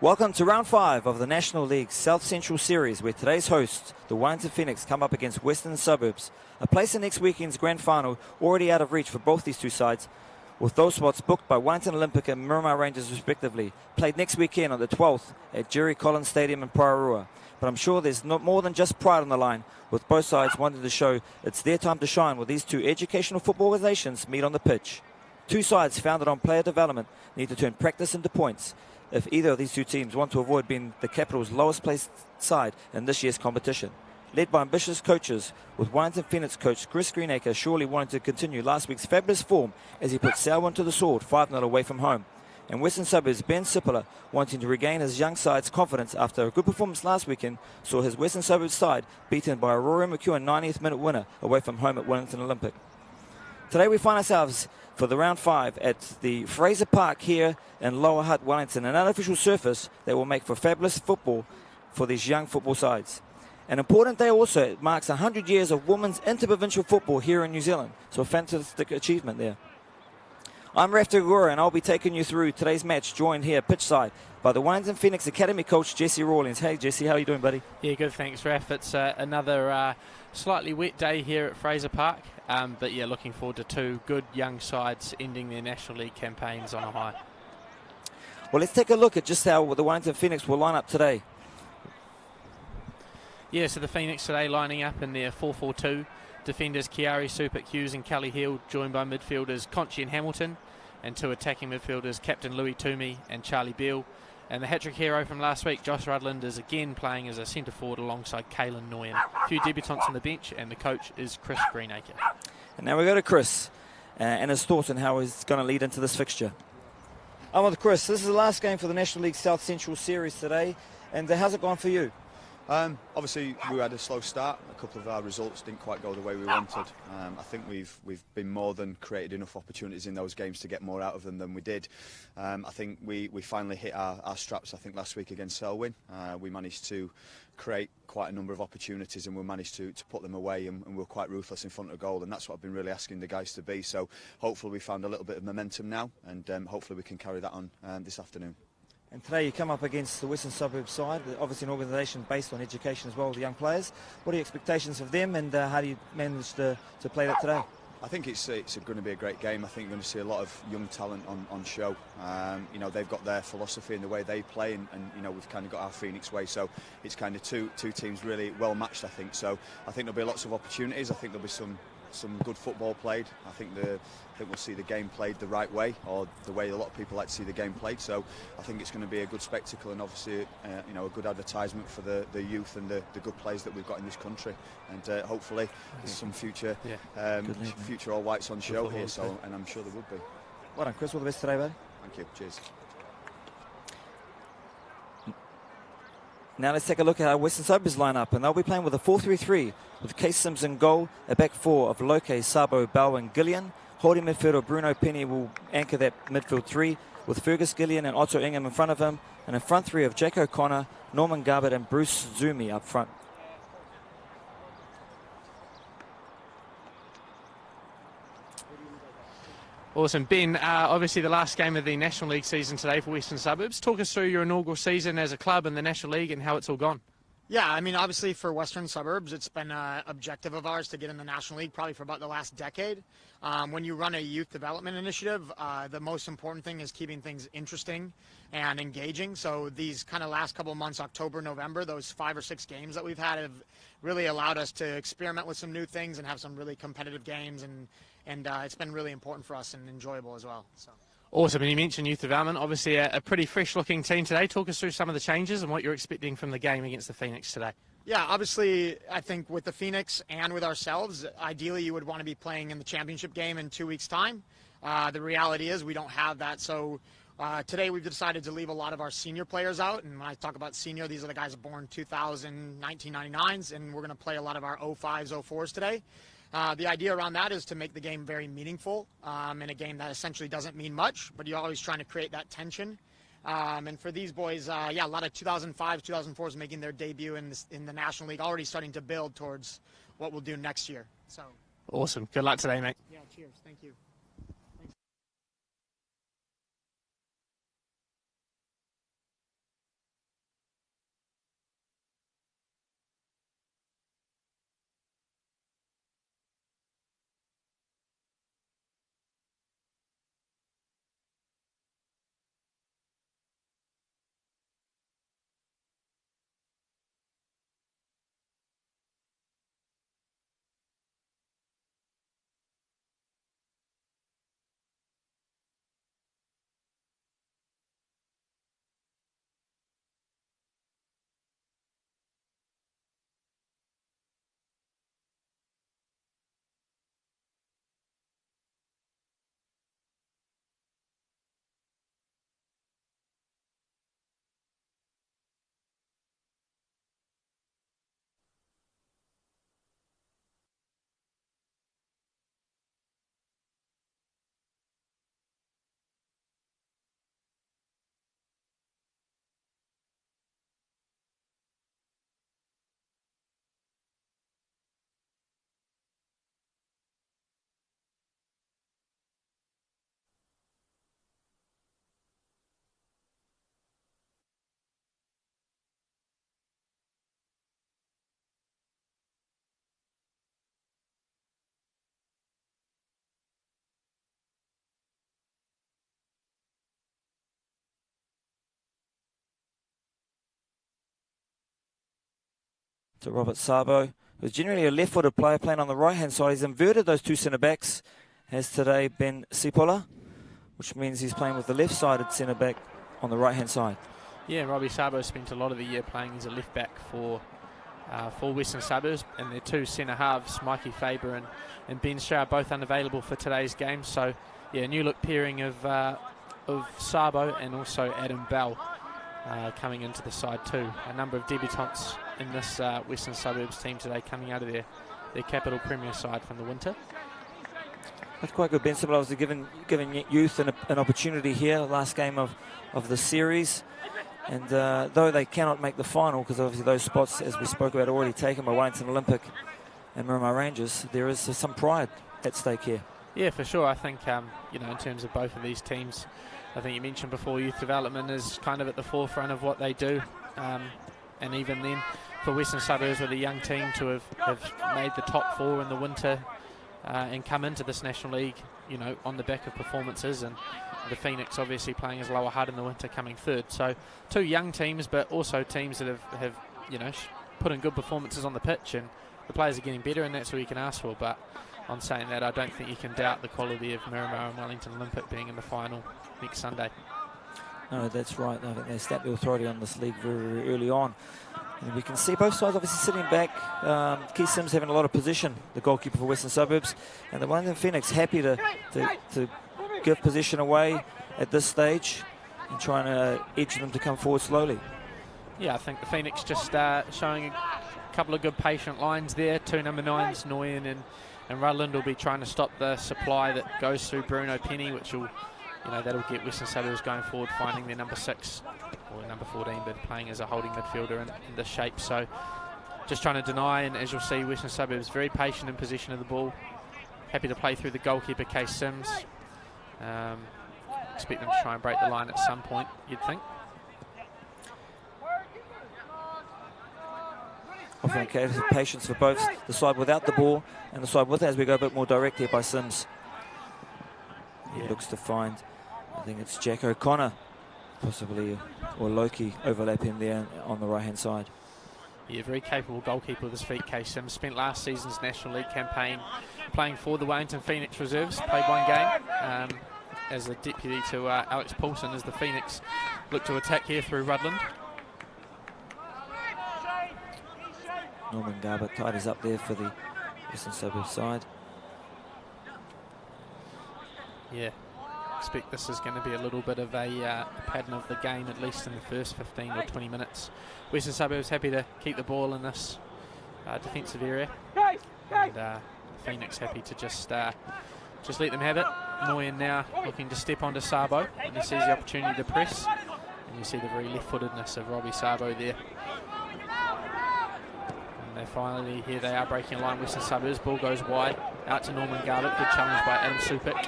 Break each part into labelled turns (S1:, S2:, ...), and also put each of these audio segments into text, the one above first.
S1: Welcome to round 5 of the National League South Central Series, where today's hosts, the Wellington Phoenix, come up against Western Suburbs. A place in next weekend's grand final already out of reach for both these two sides, with those spots booked by Wellington Olympic and Miramar Rangers respectively. Played next weekend on the 12th at Jerry Collins Stadium in Pararua. But I'm sure there's not more than just pride on the line, with both sides wanting to show it's their time to shine when these two educational football organisations meet on the pitch. Two sides founded on player development need to turn practice into points if either of these two teams want to avoid being the capital's lowest placed side in this year's competition. Led by ambitious coaches, with Wellington Phoenix coach Chris Greenacre surely wanting to continue last week's fabulous form as he put Selwyn to the sword 5-0 away from home. And Western Suburbs' Ben Sippler, wanting to regain his young side's confidence after a good performance last weekend, saw his Western Suburbs side beaten by a Rory McEwen 90th minute winner away from home at Wellington Olympic. Today we find ourselves for the round 5 at the Fraser Park here in Lower Hutt, Wellington, an unofficial surface that will make for fabulous football for these young football sides. An important day also, it marks 100 years of women's interprovincial football here in New Zealand, so a fantastic achievement there. I'm Raf Tagora, and I'll be taking you through today's match, joined here pitchside by the Wellington Phoenix Academy coach Jesse Rawlings. Hey Jesse, how are you doing, buddy?
S2: Yeah, good, thanks Raf. It's another slightly wet day here at Fraser Park, but yeah, looking forward to two good young sides ending their National League campaigns on a high.
S1: Well, let's take a look at just how the Wellington Phoenix will line up today.
S2: Yeah, so the Phoenix today lining up in their 4-4-2. Defenders Kiari Supik Hughes and Kelly Hill, joined by midfielders Conchi and Hamilton, and two attacking midfielders Captain Louis Toomey and Charlie Beale. And the hat-trick hero from last week, Josh Rudland, is again playing as a centre forward alongside Caelan Nguyen. A few debutants on the bench, and the coach is Chris Greenacre.
S1: And now we go to Chris and his thoughts on how he's going to lead into this fixture. I'm with Chris. This is the last game for the National League South Central Series today, and how's it gone for you?
S3: Obviously, we had a slow start. A couple of our results didn't quite go the way we wanted. I think we've been more than created enough opportunities in those games to get more out of them than we did. I think we finally hit our straps, I think, last week against Selwyn. We managed to create quite a number of opportunities, and we managed to put them away, and we were quite ruthless in front of goal, and that's what I've been really asking the guys to be. So hopefully we found a little bit of momentum now, and hopefully we can carry that on this afternoon.
S1: And today you come up against the Western Suburbs side, obviously an organisation based on education as well, the young players. What are your expectations of them, and how do you manage to play that today?
S3: I think it's going to be a great game. I think you're going to see a lot of young talent on show. You know, they've got their philosophy and the way they play, and you know, we've kind of got our Phoenix way. So it's kind of two teams really well matched, I think. So I think there'll be lots of opportunities. I think there'll be some good football played. I think we'll see the game played the right way, or the way a lot of people like to see the game played. So I think it's going to be a good spectacle, and obviously you know, a good advertisement for the youth and the good players that we've got in this country. And hopefully there's some future All Whites on show here. So, and I'm sure there would be.
S1: Well done, Chris. All the best today, buddy.
S3: Thank you. Cheers.
S1: Now let's take a look at how Western Suburbs line up, and they'll be playing with a 4-3-3 with Case Sims in goal, a back four of Loke, Sabo, Bau and Gillian. Holding midfielder Bruno Penny will anchor that midfield three with Fergus Gillian and Otto Ingham in front of him, and a front three of Jack O'Connor, Norman Garbutt and Bruce Zumi up front.
S2: Awesome. Ben, obviously the last game of the National League season today for Western Suburbs. Talk us through your inaugural season as a club in the National League and how it's all gone.
S4: Yeah, I mean, obviously for Western Suburbs, it's been an objective of ours to get in the National League probably for about the last decade. When you run a youth development initiative, the most important thing is keeping things interesting and engaging. So these kind of last couple of months, October, November, those 5 or 6 games that we've had have really allowed us to experiment with some new things and have some really competitive games, and it's been really important for us and enjoyable as well. So.
S2: Awesome, and you mentioned youth development, obviously a pretty fresh-looking team today. Talk us through some of the changes and what you're expecting from the game against the Phoenix today.
S4: Yeah, obviously, I think with the Phoenix and with ourselves, ideally you would want to be playing in the championship game in 2 weeks' time. The reality is we don't have that, so today we've decided to leave a lot of our senior players out, and when I talk about senior, these are the guys born 2000, 1999s, and we're going to play a lot of our 05s, 04s today. The idea around that is to make the game very meaningful in a game that essentially doesn't mean much, but you're always trying to create that tension. And for these boys, yeah, a lot of 2005s, 2004s making their debut in the National League, already starting to build towards what we'll do next year. So.
S2: Awesome. Good luck today, mate.
S4: Yeah, cheers. Thank you.
S1: to Robert Sabo, who's generally a left-footed player playing on the right-hand side. He's inverted those two centre-backs, has today Ben Sipola, which means he's playing with the left-sided centre-back on the right-hand side.
S2: Yeah, Robbie Sabo spent a lot of the year playing as a left-back for Western Suburbs, and their two centre-halves, Mikey Faber and Ben Shaw, both unavailable for today's game. So, yeah, new look pairing of Sabo and also Adam Bell coming into the side too. A number of debutants in this Western Suburbs team today coming out of their Capital Premier side from the winter.
S1: That's quite good. Ben Sipola was giving youth an opportunity here, last game of the series. And though they cannot make the final, because obviously those spots, as we spoke about, are already taken by Wellington Olympic and Miramar Rangers, there is some pride at stake here. Yeah,
S2: for sure. I think, in terms of both of these teams, I think you mentioned before, youth development is kind of at the forefront of what they do. And even then, for Western Suburbs with a young team to have made the top four in the winter and come into this National League, on the back of performances, and the Phoenix obviously playing as Lower Hutt in the winter, coming third. So two young teams, but also teams that have put in good performances on the pitch, and the players are getting better, and that's all you can ask for. But on saying that, I don't think you can doubt the quality of Miramar and Wellington Olympic being in the final next Sunday.
S1: No, that's right. I think they stamped the authority on this league very, very early on. And we can see both sides obviously sitting back. Keith Sims having a lot of position, the goalkeeper for Western Suburbs, and the Wellington Phoenix happy to give possession away at this stage and trying to edge them to come forward slowly.
S2: Yeah, I think the Phoenix just showing a couple of good patient lines there. Two number 9s, Nguyen and Rutland, will be trying to stop the supply that goes through Bruno Penny, which will, that'll get Western Suburbs going forward, finding their number 6 or number 14, but playing as a holding midfielder in this shape. So just trying to deny, and as you'll see, Western Suburbs very patient in possession of the ball, happy to play through the goalkeeper, Case Sims. Expect them to try and break the line at some point, you'd think.
S1: Offering a case of patience for both the side without the ball and the side with it, as we go a bit more direct here by Sims. He looks to find, I think it's Jack O'Connor, possibly, or Loki overlapping there on the right-hand side.
S2: Yeah, very capable goalkeeper with his feet, Case Sims. Spent last season's National League campaign playing for the Wellington Phoenix reserves. Played one game as a deputy to Alex Paulson, as the Phoenix look to attack here through Rutland.
S1: Norman Garber tidies up there for the Western Suburbs side.
S2: Yeah, expect this is going to be a little bit of a pattern of the game, at least in the first 15 or 20 minutes. Western Suburbs happy to keep the ball in this defensive area, and Phoenix happy to just let them have it. Nguyen now looking to step onto Sabo, and he sees the opportunity to press, and you see the very left-footedness of Robbie Sabo there. And finally, here they are breaking a line. Western Suburbs, ball goes wide out to Norman Garbutt. Good challenge by Adam Supik.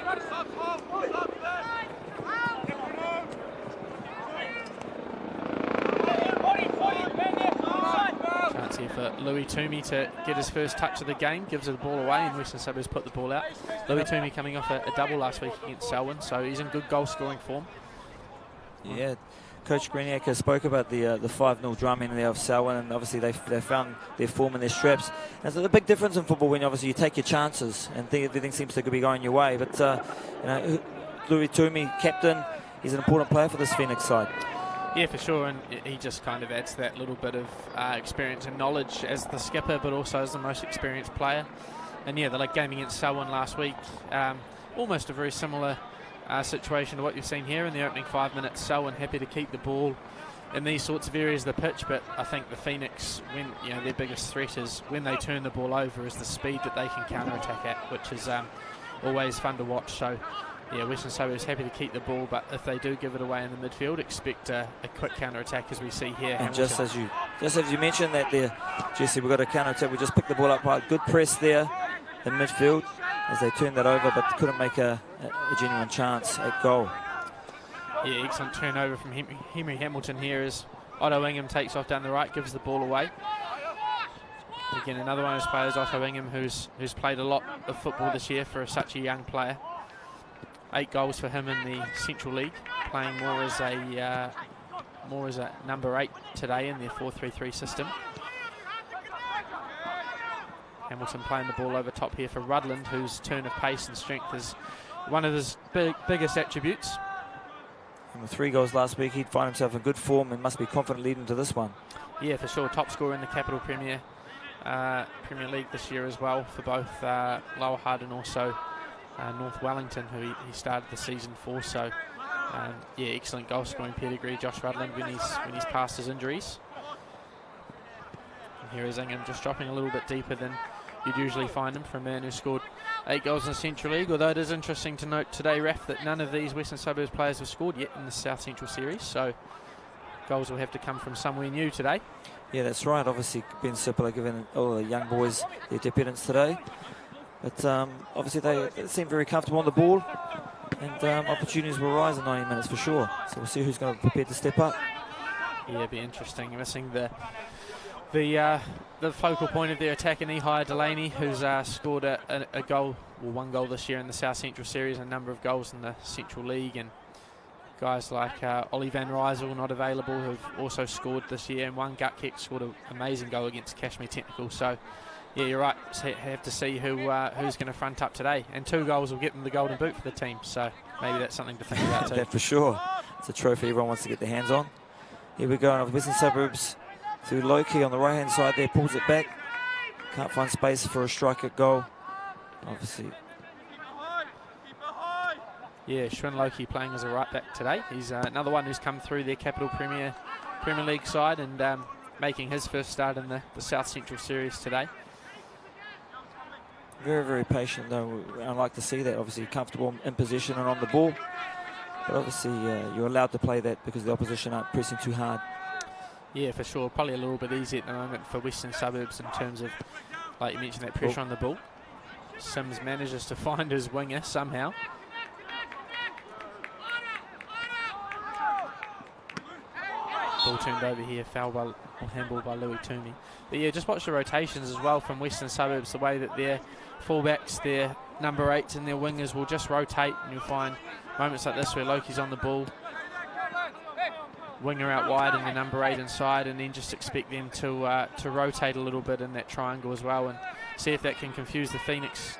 S2: Chance here for Louis Toomey to get his first touch of the game. Gives the ball away, and Western Suburbs put the ball out. Louis Toomey coming off a double last week against Selwyn, so he's in good goal-scoring form.
S1: Yeah. Coach Greniac spoke about the 5-0 drumming there of Selwyn, and obviously they found their form and their straps. And so the big difference in football, when obviously you take your chances and everything seems to be going your way. But Louis Toomey, captain, he's an important player for this Phoenix side.
S2: Yeah, for sure, and he just kind of adds that little bit of experience and knowledge as the skipper, but also as the most experienced player. And yeah, the game against Selwyn last week, almost a very similar situation to what you've seen here in the opening 5 minutes. Selwyn happy to keep the ball in these sorts of areas of the pitch, but I think the Phoenix, when their biggest threat is when they turn the ball over, is the speed that they can counter-attack at, which is always fun to watch. So yeah, Western Suburbs happy to keep the ball, but if they do give it away in the midfield, expect a quick counter-attack, as we see here.
S1: And just as you mentioned that there, Jesse, we've got a counter-attack. We just picked the ball up right. Good press there in midfield as they turned that over, but couldn't make a genuine chance at goal.
S2: Yeah, excellent turnover from Henry Hamilton here as Otto Ingham takes off down the right, gives the ball away. Again, another one of his players, Otto Ingham, who's played a lot of football this year for such a young player. 8 goals for him in the Central League, playing more as a number 8 today in their 4-3-3 system. Hamilton playing the ball over top here for Rutland, whose turn of pace and strength is one of his biggest attributes.
S1: And with 3 goals last week, he'd find himself in good form and must be confident leading to this one.
S2: Yeah, for sure. Top scorer in the Capital Premier League this year as well for both Lower Hutt and also North Wellington, who he started the season for. So, yeah, excellent goal scoring pedigree, Josh Rutland, when he's past his injuries. And here is Ingham just dropping a little bit deeper than you'd usually find him for a man who scored 8 goals in the Central League, although it is interesting to note today, Ref, that none of these Western Suburbs players have scored yet in the South Central Series, so goals will have to come from somewhere new today.
S1: Yeah, that's right. Obviously, Ben Sipler giving all the young boys their debutants today. But obviously, they seem very comfortable on the ball, and opportunities will rise in 90 minutes for sure. So we'll see who's going to be prepared to step up.
S2: Yeah, it'll be interesting. Missing the focal point of their attack in Ehire Delaney, who's scored a goal, well, 1 goal this year in the South Central Series, a number of goals in the Central League, and guys like Ollie Van Rysel not available, who've also scored this year, and one gut kick scored an amazing goal against Kashmir Technical. So yeah, you're right, have to see who's going to front up today, and 2 goals will get them the golden boot for the team, so maybe that's something to think about too.
S1: That for sure. It's a trophy everyone wants to get their hands on. Here we go, and Western Suburbs through Loki on the right hand side there, pulls it back, can't find space for a strike at goal, obviously.
S2: Yeah, Schwinn Loki playing as a right back today. He's another one who's come through their Capital Premier League side and making his first start in the South Central Series today.
S1: Very, very patient though. I like to see that. Obviously comfortable in possession and on the ball, but obviously you're allowed to play that because the opposition aren't pressing too hard.
S2: Yeah, for sure. Probably a little bit easier at the moment for Western Suburbs in terms of, like you mentioned, that pressure on the ball. Sims manages to find his winger somehow. Ball turned over here, foul by, or handball by Louis Toomey. But yeah, just watch the rotations as well from Western Suburbs, the way that their fullbacks, their number 8s and their wingers will just rotate, and you'll find moments like this where Loki's on the ball, winger out wide and the number 8 inside, and then just expect them to rotate a little bit in that triangle as well, and see if that can confuse the Phoenix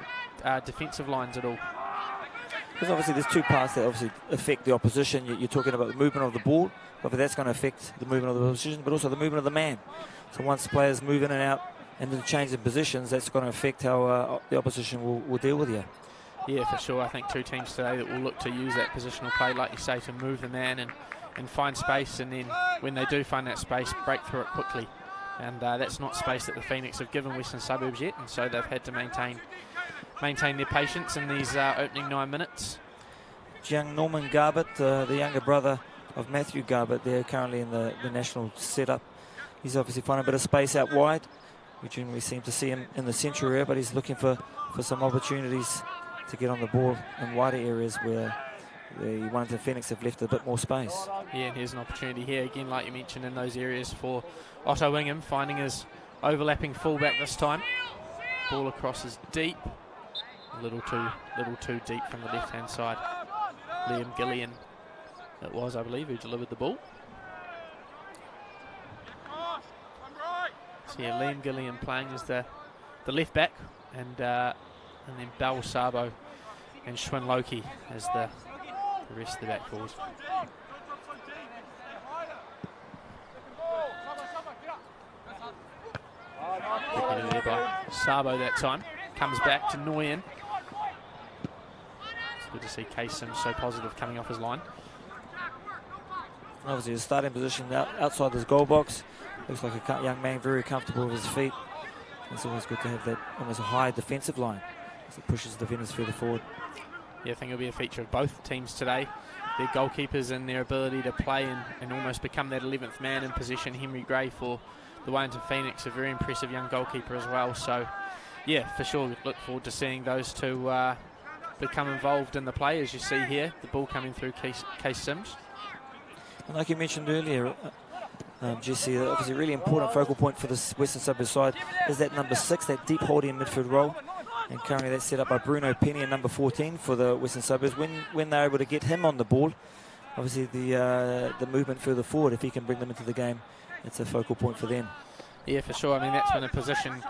S2: defensive lines at all.
S1: Because obviously there's 2 parts that obviously affect the opposition. You're talking about the movement of the ball, but that's going to affect the movement of the opposition, but also the movement of the man. So once players move in and out and then change in positions, that's going to affect how the opposition will deal with you.
S2: Yeah, for sure. I think 2 teams today that will look to use that positional play, like you say, to move the man and find space, and then when they do find that space, break through it quickly. And that's not space that the Phoenix have given Western Suburbs yet, and so they've had to maintain their patience in these opening 9 minutes.
S1: Young Norman Garbett, the younger brother of Matthew Garbett, they're currently in the national setup. He's obviously finding a bit of space out wide. We generally seem to see him in the central area, but he's looking for some opportunities to get on the ball in wider areas where the Wellington Phoenix have left a bit more space.
S2: Yeah, and here's an opportunity here again, like you mentioned, in those areas for Otto Ingham, finding his overlapping fullback this time. Ball across is deep, a little too deep from the left-hand side. Liam Gillian, it was, I believe, who delivered the ball. So yeah, Liam Gillian playing as the left back, and then Bal Sabo and Schwinn Loki as the rest of the back fours. There by Sabo that time. Comes back to Nguyen. It's good to see Case Sims so positive coming off his line.
S1: Obviously his starting position outside this goal box. Looks like a young man, very comfortable with his feet. It's always good to have that almost a high defensive line as it pushes defenders further forward.
S2: Yeah, I think it'll be a feature of both teams today. Their goalkeepers and their ability to play and almost become that 11th man in possession. Henry Gray for the Wellington Phoenix, a very impressive young goalkeeper as well. So, yeah, for sure, look forward to seeing those 2 become involved in the play. As you see here, the ball coming through Case Sims.
S1: And like you mentioned earlier, Jesse, obviously a really important focal point for this Western Suburbs side is that number 6, that deep holding midfield role. And currently that's set up by Bruno Penny and number 14 for the Western Suburbs. When they're able to get him on the ball, obviously the movement further forward, if he can bring them into the game, it's a focal point for them.
S2: Yeah, for sure. I mean, that's been a position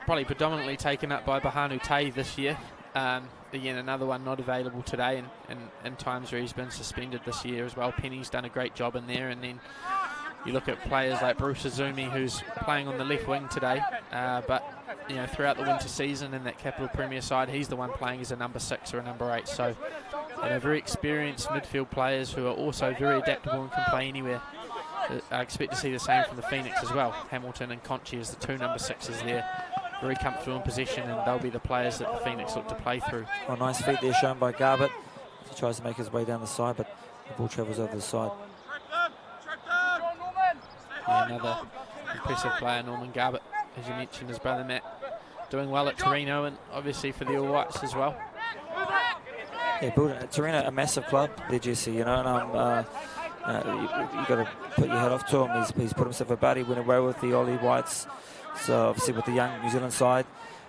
S2: probably predominantly taken up by Bahanu Tay this year. Again, another one not available today, and in times where he's been suspended this year as well. Penny's done a great job in there, and then you look at players like Bruce Azumi, who's playing on the left wing today, but throughout the winter season in that Capital Premier side, he's the one playing as a number 6 or a number 8. So very experienced midfield players who are also very adaptable and can play anywhere. I expect to see the same from the Phoenix as well. Hamilton and Conchi as the 2 number 6s there, very comfortable in possession, and they'll be the players that the Phoenix look to play through.
S1: Oh, nice feet there shown by Garbett. He tries to make his way down the side, but the ball travels over the side.
S2: Yeah, another impressive player, Norman Garbett, as you mentioned, his brother Matt, doing well at Torino, and obviously for the All Whites as well.
S1: Yeah, Torino, a massive club there, Jesse, and you've got to put your hat off to him. He's put himself about. He went away with the All Whites, so obviously with the young New Zealand side,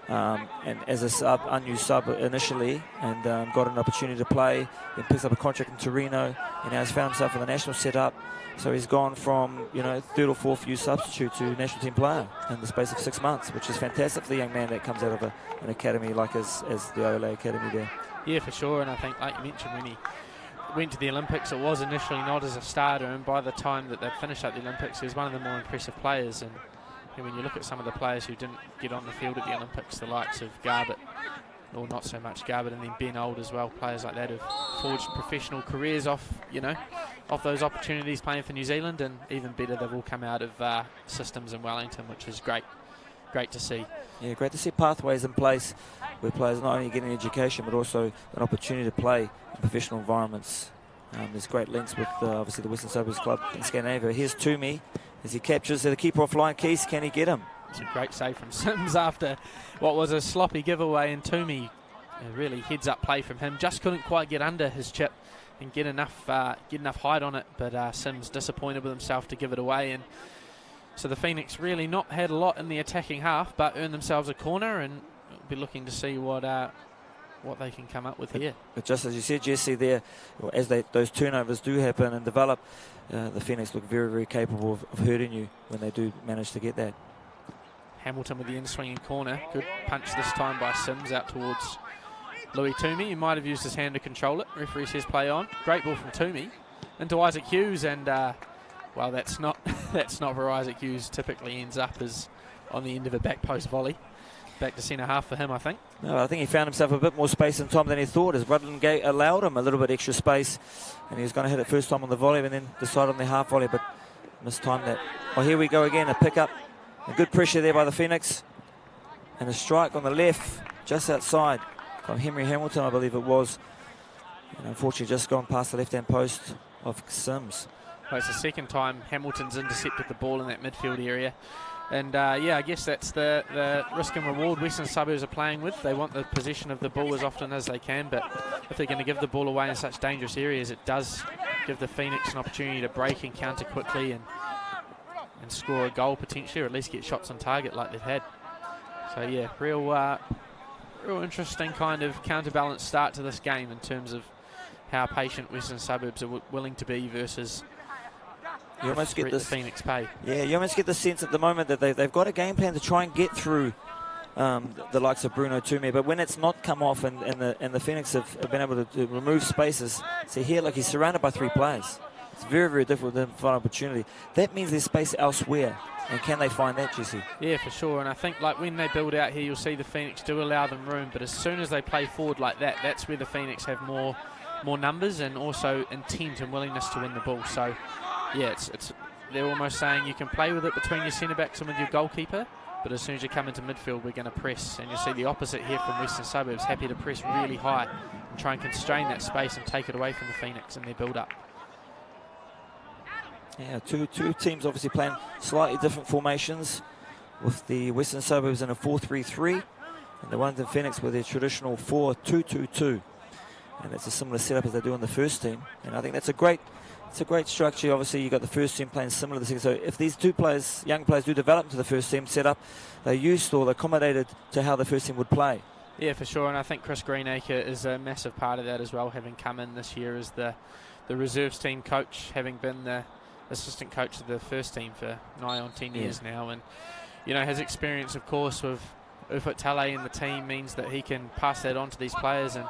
S1: and as a unused sub initially, and got an opportunity to play, then picks up a contract in Torino, and now he's found himself in the national setup. So he's gone from 3rd or 4th used substitute to national team player in the space of 6 months, which is fantastic for the young man that comes out of an academy like as the Ole Academy there. Yeah,
S2: for sure, and I think, like you mentioned, when he went to the Olympics, it was initially not as a starter, and by the time that they finished up the Olympics, he was one of the more impressive players. And when you look at some of the players who didn't get on the field at the Olympics, the likes of Garbett, or not so much Garbett, and then Ben Old as well, players like that have forged professional careers off those opportunities playing for New Zealand, and even better, they've all come out of systems in Wellington, which is great to see.
S1: Yeah, great to see pathways in place where players not only get an education but also an opportunity to play in professional environments. There's great links with obviously the Western Suburbs club in Scandinavia. Here's Toomey as he captures the keeper offline. Keys, can he get him?
S2: It's a great save from Sims after what was a sloppy giveaway, and Toomey, really heads up play from him. Just couldn't quite get under his chip and get enough height on it, but Sims disappointed with himself to give it away. And so the Phoenix really not had a lot in the attacking half, but earned themselves a corner, and we'll be looking to see what they can come up with here.
S1: But just as you said, Jesse, there, as those turnovers do happen and develop, the Phoenix look very, very capable of hurting you when they do manage to get that.
S2: Hamilton with the in-swinging corner. Good punch this time by Sims out towards Louis Toomey. He might have used his hand to control it. Referee says play on. Great ball from Toomey into Isaac Hughes, and well, that's not where Isaac Hughes typically ends up, is on the end of a back post volley. Back to centre half for him, I think.
S1: No, I think he found himself a bit more space in time than he thought, as Rutland Gate allowed him a little bit extra space, and he was going to hit it first time on the volley and then decide on the half volley, but mistimed that. Well, here we go again, a pick-up. A good pressure there by the Phoenix. And a strike on the left, just outside, from Henry Hamilton, I believe it was. And unfortunately, just gone past the left-hand post of Sims.
S2: Well, it's the second time Hamilton's intercepted the ball in that midfield area. And, yeah, I guess that's the risk and reward Western Suburbs are playing with. They want the possession of the ball as often as they can, but if they're going to give the ball away in such dangerous areas, it does give the Phoenix an opportunity to break and counter quickly and score a goal potentially, or at least get shots on target like they've had. So, yeah, real interesting kind of counterbalance start to this game in terms of how patient Western Suburbs are willing to be versus
S1: you almost get this,
S2: the Phoenix pay.
S1: Yeah, you almost get the sense at the moment that they've got a game plan to try and get through the likes of Bruno Toomey, but when it's not come off and the Phoenix have been able to remove spaces, see here, like he's surrounded by 3 players. It's very, very difficult to find opportunity. That means there's space elsewhere, and can they find that, Jesse?
S2: Yeah, for sure, and I think like when they build out here, you'll see the Phoenix do allow them room, but as soon as they play forward like that, that's where the Phoenix have more numbers and also intent and willingness to win the ball. So, yeah, they're almost saying you can play with it between your centre-backs and with your goalkeeper, but as soon as you come into midfield, we're going to press. And you'll see the opposite here from Western Suburbs, happy to press really high and try and constrain that space and take it away from the Phoenix in their build-up.
S1: Yeah, two teams obviously playing slightly different formations, with the Western Suburbs in a 4-3-3 and the Wellington Phoenix with their traditional 4-2-2-2. And it's a similar setup as they do on the first team. And I think that's a great structure. Obviously, you've got the first team playing similar to the second. So if these two players, young players, do develop into the first team setup, they're used or they're accommodated to how the first team would play.
S2: Yeah, for sure. And I think Chris Greenacre is a massive part of that as well, having come in this year as the reserves team coach, having been the assistant coach of the first team for nigh on 10 years now. And, you know, his experience, of course, with Ufut Tale in the team means that he can pass that on to these players. And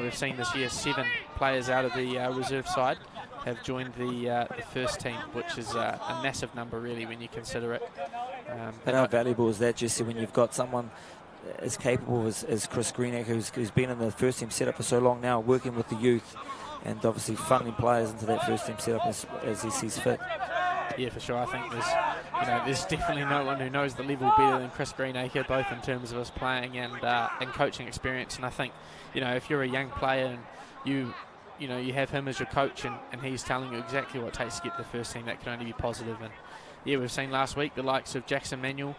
S2: we've seen this year 7 players out of the reserve side have joined the first team, which is a massive number really when you consider it.
S1: But how valuable is that, Jesse, when you've got someone as capable as Chris Greenacre, who's been in the first team setup for so long now, working with the youth and obviously funneling players into that first team setup as he sees fit.
S2: Yeah, for sure. I think there's definitely no one who knows the level better than Chris Greenacre, both in terms of his playing and coaching experience. And I think, if you're a young player and you have him as your coach and he's telling you exactly what it takes to get to the first team, that can only be positive. And yeah, we've seen last week the likes of Jackson Manuel,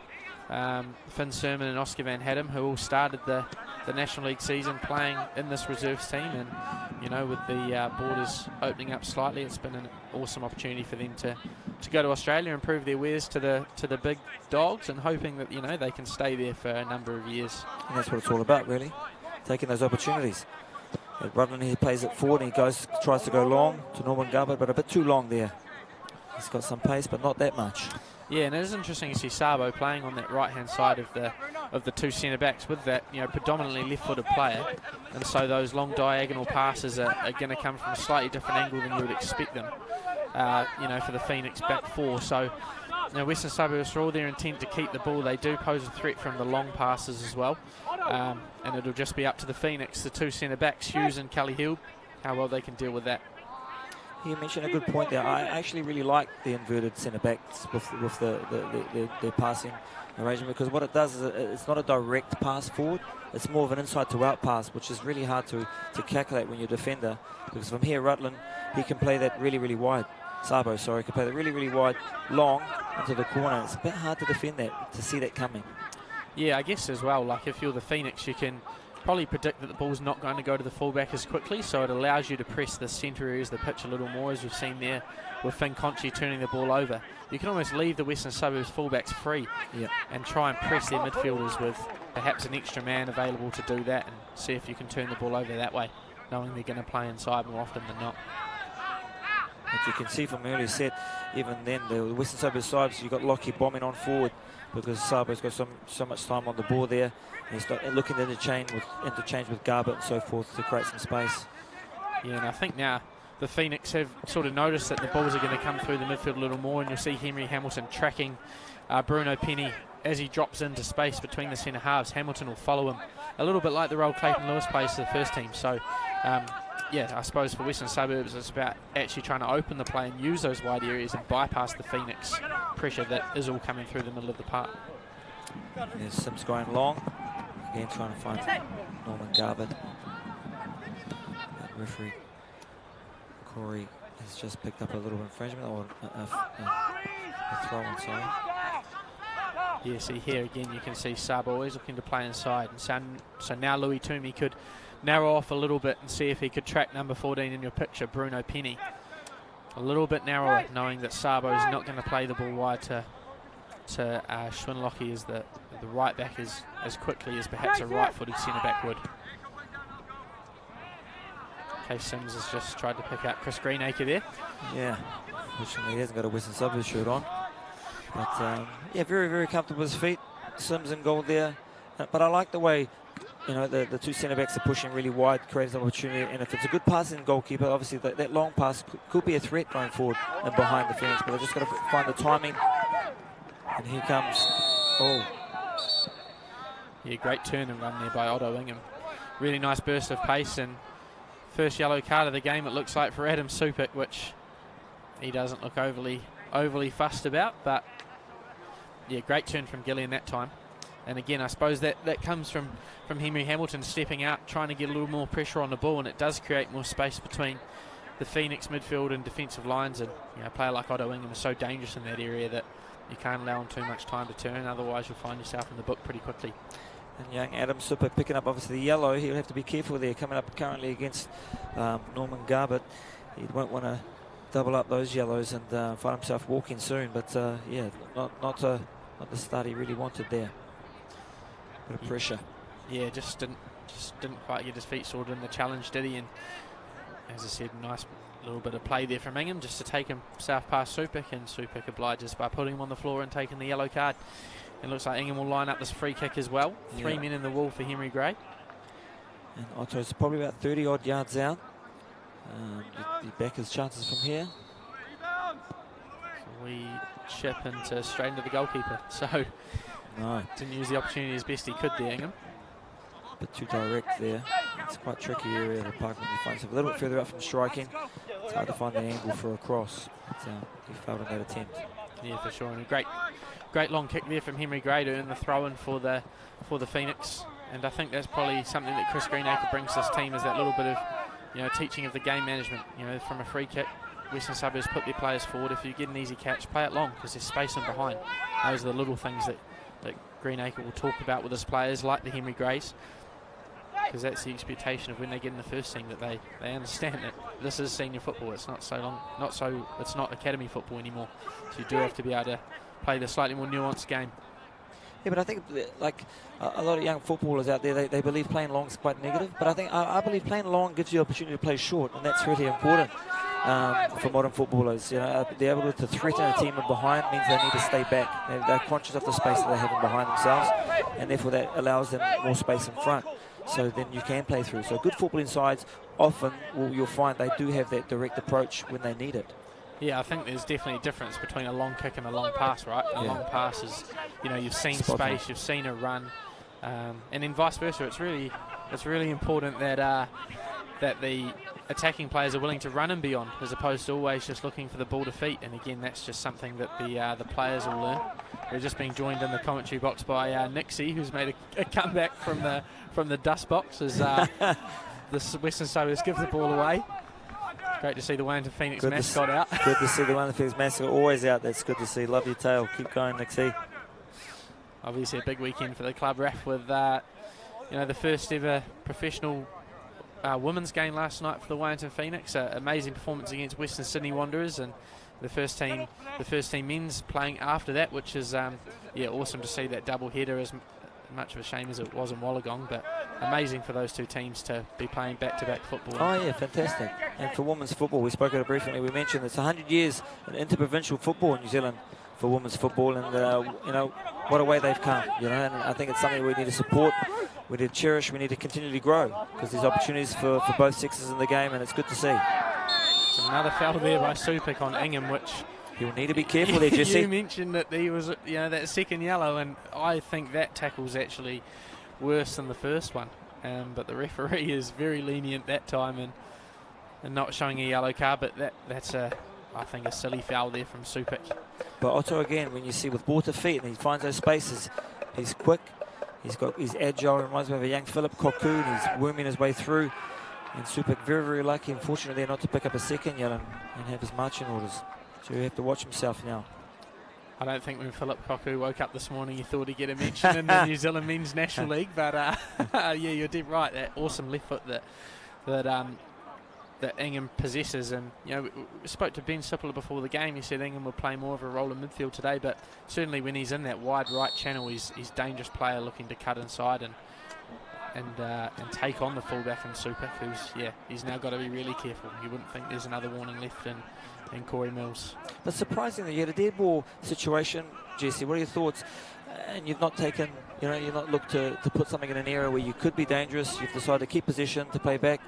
S2: Finn Sermon and Oscar Van Haddam, who all started the National League season playing in this reserves team. And with the borders opening up slightly, it's been an awesome opportunity for them to go to Australia and prove their wares to the big dogs, and hoping that they can stay there for a number of years.
S1: And that's what it's all about, really, taking those opportunities. At Rutland, he plays it forward and he tries to go long to Norman Garbutt, but a bit too long there. He's got some pace, but not that much.
S2: Yeah, and it is interesting to see Sabo playing on that right-hand side of the 2 centre-backs with that predominantly left-footed player, and so those long diagonal passes are going to come from a slightly different angle than you would expect them, for the Phoenix back 4. So, Western Suburbs, for all their intent to keep the ball, they do pose a threat from the long passes as well, and it'll just be up to the Phoenix, the 2 centre-backs, Hughes and Kelly Hill, how well they can deal with that.
S1: You mentioned a good point there. I actually really like the inverted centre-backs with their passing arrangement, because what it does is it's not a direct pass forward. It's more of an inside-to-out pass, which is really hard to calculate when you're a defender, because from here, Rutland, he can play that really, really wide. Sabo, sorry, can play that really, really wide, long into the corner. It's a bit hard to defend that, to see that coming. Yeah,
S2: I guess as well, like if you're the Phoenix, you can probably predict that the ball's not going to go to the fullback as quickly, so it allows you to press the centre areas of the pitch a little more, as we've seen there with Finn Conchi turning the ball over. You can almost leave the Western Suburbs fullbacks free and try and press their midfielders with perhaps an extra man available to do that, and see if you can turn the ball over that way, knowing they're going to play inside more often than not.
S1: But you can see from earlier set, even then, the Western Suburbs side, so you've got Lockie bombing on forward, because Sabo's got so much time on the ball there. He's looking to interchange with Garbutt and so forth to create some space.
S2: Yeah, and I think now the Phoenix have sort of noticed that the balls are going to come through the midfield a little more, and you'll see Henry Hamilton tracking Bruno Penny as he drops into space between the centre halves. Hamilton will follow him, a little bit like the role Clayton Lewis plays to the first team. So, yeah, I suppose for Western Suburbs it's about actually trying to open the play and use those wide areas and bypass the Phoenix pressure that is all coming through the middle of the park.
S1: There's Sims going long. Again, trying to find Norman Garbutt. Referee Corey has just picked up a little infringement, or a throw inside.
S2: Yeah, see here again you can see Sabo always looking to play inside, and so now Louis Toomey could narrow off a little bit and see if he could track number 14 in your picture, Bruno Penny. A little bit narrower, knowing that Sabo is not going to play the ball wide to Schwinlockie as the right back as quickly as perhaps a right-footed centre-back would. Okay, Sims has just tried to pick out Chris Greenacre there.
S1: Yeah, fortunately he hasn't got a Western Suburbs shirt on. But yeah, very, very comfortable with his feet. Sims in goal there. But I like the way, the 2 centre-backs are pushing really wide, creating an opportunity. And if it's a good passing goalkeeper, obviously that long pass could be a threat going forward and behind the Phoenix. But they've just got to find the timing. And here comes,
S2: yeah, great turn and run there by Otto Ingham. Really nice burst of pace, and first yellow card of the game it looks like for Adam Supik, which he doesn't look overly fussed about, but yeah, great turn from Gillian that time. And again, I suppose that comes from Henry Hamilton stepping out, trying to get a little more pressure on the ball, and it does create more space between the Phoenix midfield and defensive lines. And a player like Otto Ingham is so dangerous in that area that you can't allow him too much time to turn, otherwise you'll find yourself in the book pretty quickly.
S1: And young Adam Supik picking up obviously the yellow. He'll have to be careful there, coming up currently against Norman Garbutt. He won't want to double up those yellows and find himself walking soon. But yeah, not the start he really wanted there. Bit of pressure.
S2: Yeah, just didn't quite get his feet sorted in the challenge, did he? And as I said, nice little bit of play there from Ingham just to take himself past Supik, and Supik obliges by putting him on the floor and taking the yellow card. It looks like Ingham will line up this free kick as well.
S1: Yeah.
S2: 3 men in the wall for Henry Gray.
S1: And Otto's probably about 30 odd yards out. The back his chances from here.
S2: So we chip straight into the goalkeeper. So
S1: No,
S2: didn't use the opportunity as best he could there, Ingham.
S1: a bit too direct there. It's quite tricky area of the park when you find yourself a little bit further out from striking. It's hard to find the angle for a cross. But, he failed in that attempt.
S2: Yeah, for sure. And a great long kick there from Henry Gray to earn the throw-in for the Phoenix. And I think that's probably something that Chris Greenacre brings to this team, is that little bit of, teaching of the game management. From a free kick, Western Suburbs put their players forward. If you get an easy catch, play it long, because there's space in behind. Those are the little things that Greenacre will talk about with his players, like the Henry Grays, because that's the expectation of when they get in the first team, that they understand that this is senior football. It's not it's not academy football anymore. So you do have to be able to play the slightly more nuanced game.
S1: Yeah, but I think like a lot of young footballers out there, they believe playing long is quite negative. But I think I believe playing long gives you the opportunity to play short, and that's really important for modern footballers. They're able to threaten a team in behind means they need to stay back. They're conscious of the space that they have in behind themselves, and therefore that allows them more space in front. So then you can play through. So good footballing sides often you'll find they do have that direct approach when they need it.
S2: Yeah, I think there's definitely a difference between a long kick and a long pass, right? A long pass is, you've seen space, you've seen a run, and then vice versa. It's really important that the attacking players are willing to run and beyond, as opposed to always just looking for the ball to feet. And again, that's just something that the players will learn. We're just being joined in the commentary box by Nixie, who's made a comeback from the dust box as the Western Suburbs give the ball away. Great to see the Wellington Phoenix mascot out.
S1: Good to see the Wellington Phoenix mascot always out. That's good to see. Love your tail. Keep going, Nixie.
S2: Obviously a big weekend for the club, Raf, with the first ever professional women's game last night for the Wellington Phoenix. Amazing performance against Western Sydney Wanderers, and the first team men's playing after that, which is awesome to see that double header. As much of a shame as it was in Wollongong, but amazing for those two teams to be playing back-to-back football.
S1: Oh yeah, fantastic. And for women's football, we spoke about it briefly. We mentioned it's 100 years in interprovincial football in New Zealand for women's football, and what a way they've come. And I think it's something we need to support, we need to cherish, we need to continually grow, because there's opportunities for both sexes in the game, and it's good to see.
S2: It's another foul there by Supik on Ingham, which
S1: he'll need to be careful there, Jesse.
S2: You mentioned that he was, that second yellow, and I think that tackle's actually worse than the first one. But the referee is very lenient that time and not showing a yellow card. But that's I think a silly foul there from Supik.
S1: But Otto again, when you see with water feet and he finds those spaces, he's quick, he's agile, reminds me of a young Philip Cocoon. He's worming his way through. And Supik very, very lucky, unfortunately, not to pick up a second yellow and have his marching orders. So you have to watch himself now.
S2: I don't think when Philip Cocu woke up this morning he thought he'd get a mention in the New Zealand Men's National League, but yeah, you're dead right. That awesome left foot that Ingham possesses, and we spoke to Ben Sippler before the game. He said Ingham would play more of a role in midfield today, but certainly when he's in that wide right channel, he's a dangerous player looking to cut inside and take on the fullback in Supik, he's now got to be really careful. You wouldn't think there's another warning left in Corey Mills.
S1: But surprisingly, you had a dead ball situation, Jesse. What are your thoughts? And you've not taken, you've not looked to put something in an area where you could be dangerous. You've decided to keep position, to play back.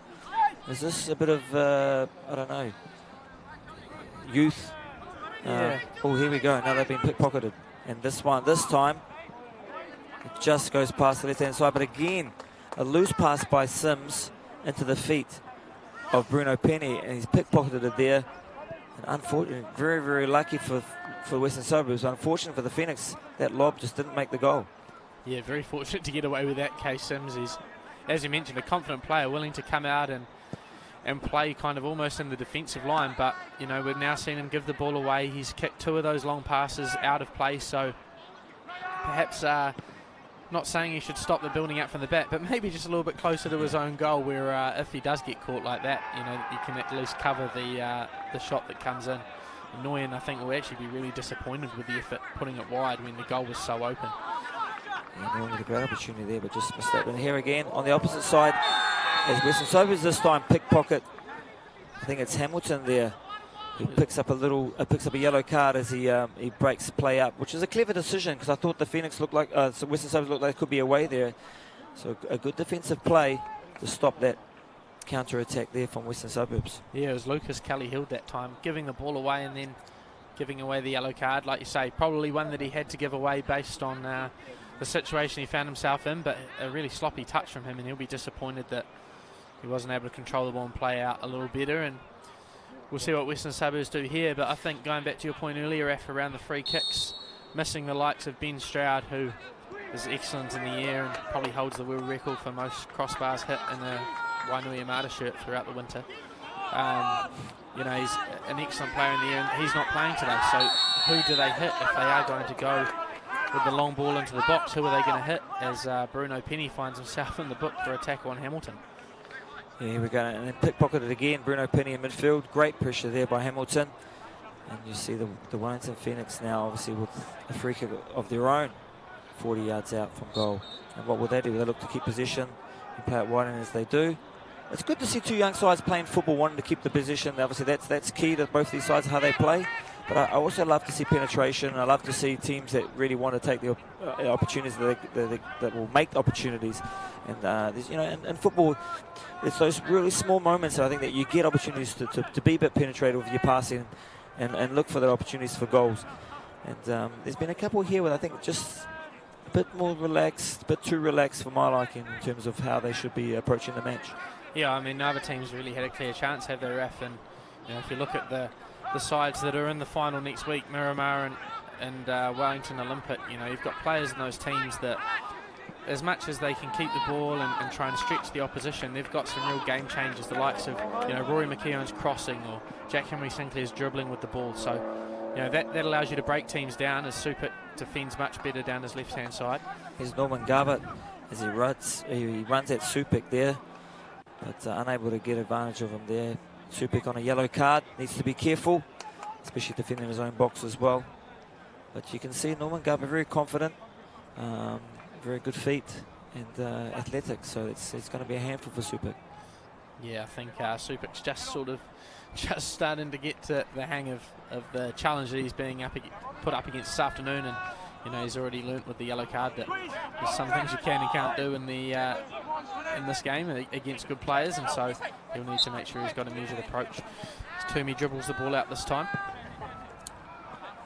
S1: Is this a bit of, I don't know, youth?
S2: Yeah.
S1: Oh, here we go. Now they've been pickpocketed. And this time, it just goes past the left-hand side. But again, a loose pass by Sims into the feet of Bruno Penny, and he's pickpocketed it there. And unfortunately, very, very lucky for Western Suburbs. Unfortunate for the Phoenix, that lob just didn't make the goal. Yeah,
S2: very fortunate to get away with that. Kay Sims is, as you mentioned, a confident player, willing to come out and play kind of almost in the defensive line. But, we've now seen him give the ball away. He's kicked 2 of those long passes out of play. So perhaps not saying he should stop the building up from the back, but maybe just a little bit closer to his own goal, where if he does get caught like that, you can at least cover the shot that comes in. Nguyen, I think, will actually be really disappointed with the effort putting it wide when the goal was so open.
S1: Yeah, Nguyen with a great opportunity there, but just missed that. And here again, on the opposite side, as Western Suburbs this time pickpocket. I think it's Hamilton there. He picks up a yellow card as he breaks play up, which is a clever decision because I thought the Phoenix looked like Western Suburbs looked like it could be away there. So a good defensive play to stop that counter attack there from Western Suburbs.
S2: Yeah, it was Lucas Kelly-Hill that time, giving the ball away and then giving away the yellow card. Like you say, probably one that he had to give away based on the situation he found himself in, but a really sloppy touch from him, and he'll be disappointed that he wasn't able to control the ball and play out a little better. And we'll see what Western Suburbs do here. But I think going back to your point earlier, F, around the free kicks, missing the likes of Ben Stroud, who is excellent in the air and probably holds the world record for most crossbars hit in a Wainui Amata shirt throughout the winter. You know, he's an excellent player in the air, and he's not playing today. So who do they hit if they are going to go with the long ball into the box? Who are they going to hit as Bruno Penny finds himself in the book for a tackle on Hamilton?
S1: Yeah, here we go, and then pickpocketed again, Bruno Penny in midfield. Great pressure there by Hamilton. And you see the Wellington Phoenix now obviously with a free kick of their own, 40 yards out from goal. And what will they do? They look to keep possession and play it wide, and as they do. It's good to see two young sides playing football, wanting to keep the position. Obviously that's key to both these sides, how they play. But I also love to see penetration. I love to see teams that really want to take the opportunities that will make opportunities. And you know, in football, it's those really small moments. I think that you get opportunities to be a bit penetrative with your passing, and look for the opportunities for goals. And there's been a couple here where I think just a bit more relaxed, a bit too relaxed for my liking in terms of how they should be approaching the match. Yeah,
S2: I mean, neither team's really had a clear chance, have they, Ref? And you know, if you look at the sides that are in the final next week, Miramar and Wellington Olympic, you know, you've got players in those teams that, as much as they can keep the ball and try and stretch the opposition, they've got some real game changers, the likes of, you know, Rory McKeown's crossing or Jack Henry Sinclair's dribbling with the ball. So, you know, that allows you to break teams down, as Supik defends much better down his left-hand side.
S1: Here's Norman Garbutt as he runs at Supik there, but unable to get advantage of him there. Supik on a yellow card, needs to be careful, especially defending his own box as well. But you can see Norman Garbutt very confident, very good feet and athletic, so it's going to be a handful for Supik.
S2: Yeah, I think Supik's just starting to get to the hang of the challenge that he's being put up against this afternoon, and you know, he's already learnt with the yellow card that there's some things you can and can't do in this game against good players, and so he'll need to make sure he's got a measured approach. As Toomey dribbles the ball out this time.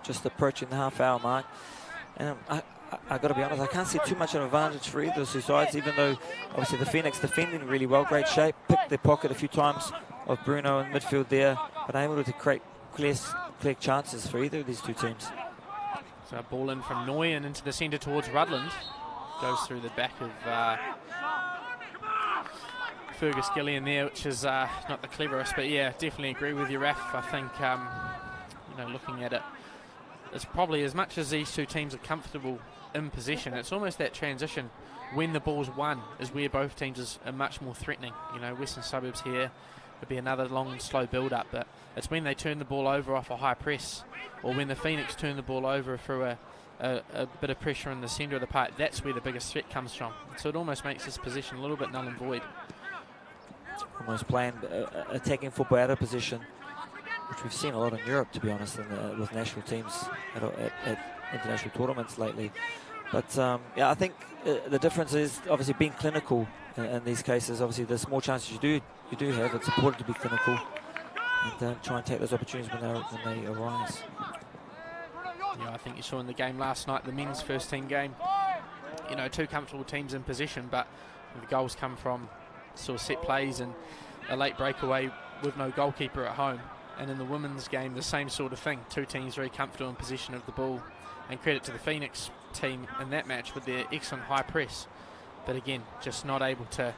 S1: Just approaching the half-hour mark, and I got to be honest, I can't see too much of an advantage for either of those two sides, even though obviously the Phoenix defending really well, great shape, picked their pocket a few times of Bruno in midfield there, but able to create clear chances for either of these two teams.
S2: So a ball in from Noy and into the centre towards Rutland. Goes through the back of Fergus Gillian there, which is not the cleverest, but yeah, definitely agree with you, Raf. I think, you know, looking at it, it's probably, as much as these two teams are comfortable in possession, it's almost that transition when the ball's won is where both teams are much more threatening. You know, Western Suburbs here would be another long and slow build-up, but it's when they turn the ball over off a high press, or when the Phoenix turn the ball over through a bit of pressure in the centre of the park, that's where the biggest threat comes from. So it almost makes this position a little bit null and void.
S1: Almost playing attacking football out of position, which we've seen a lot in Europe, to be honest, with national teams at international tournaments lately. But yeah, I think the difference is obviously being clinical in these cases. Obviously, the small chances you do have, it's important to be clinical and try and take those opportunities when they arise.
S2: Yeah, I think you saw in the game last night, the men's first team game, you know, two comfortable teams in possession, but the goals come from sort of set plays and a late breakaway with no goalkeeper at home. And in the women's game, the same sort of thing. Two teams very comfortable in possession of the ball. And credit to the Phoenix team in that match with their excellent high press. But again, just not able to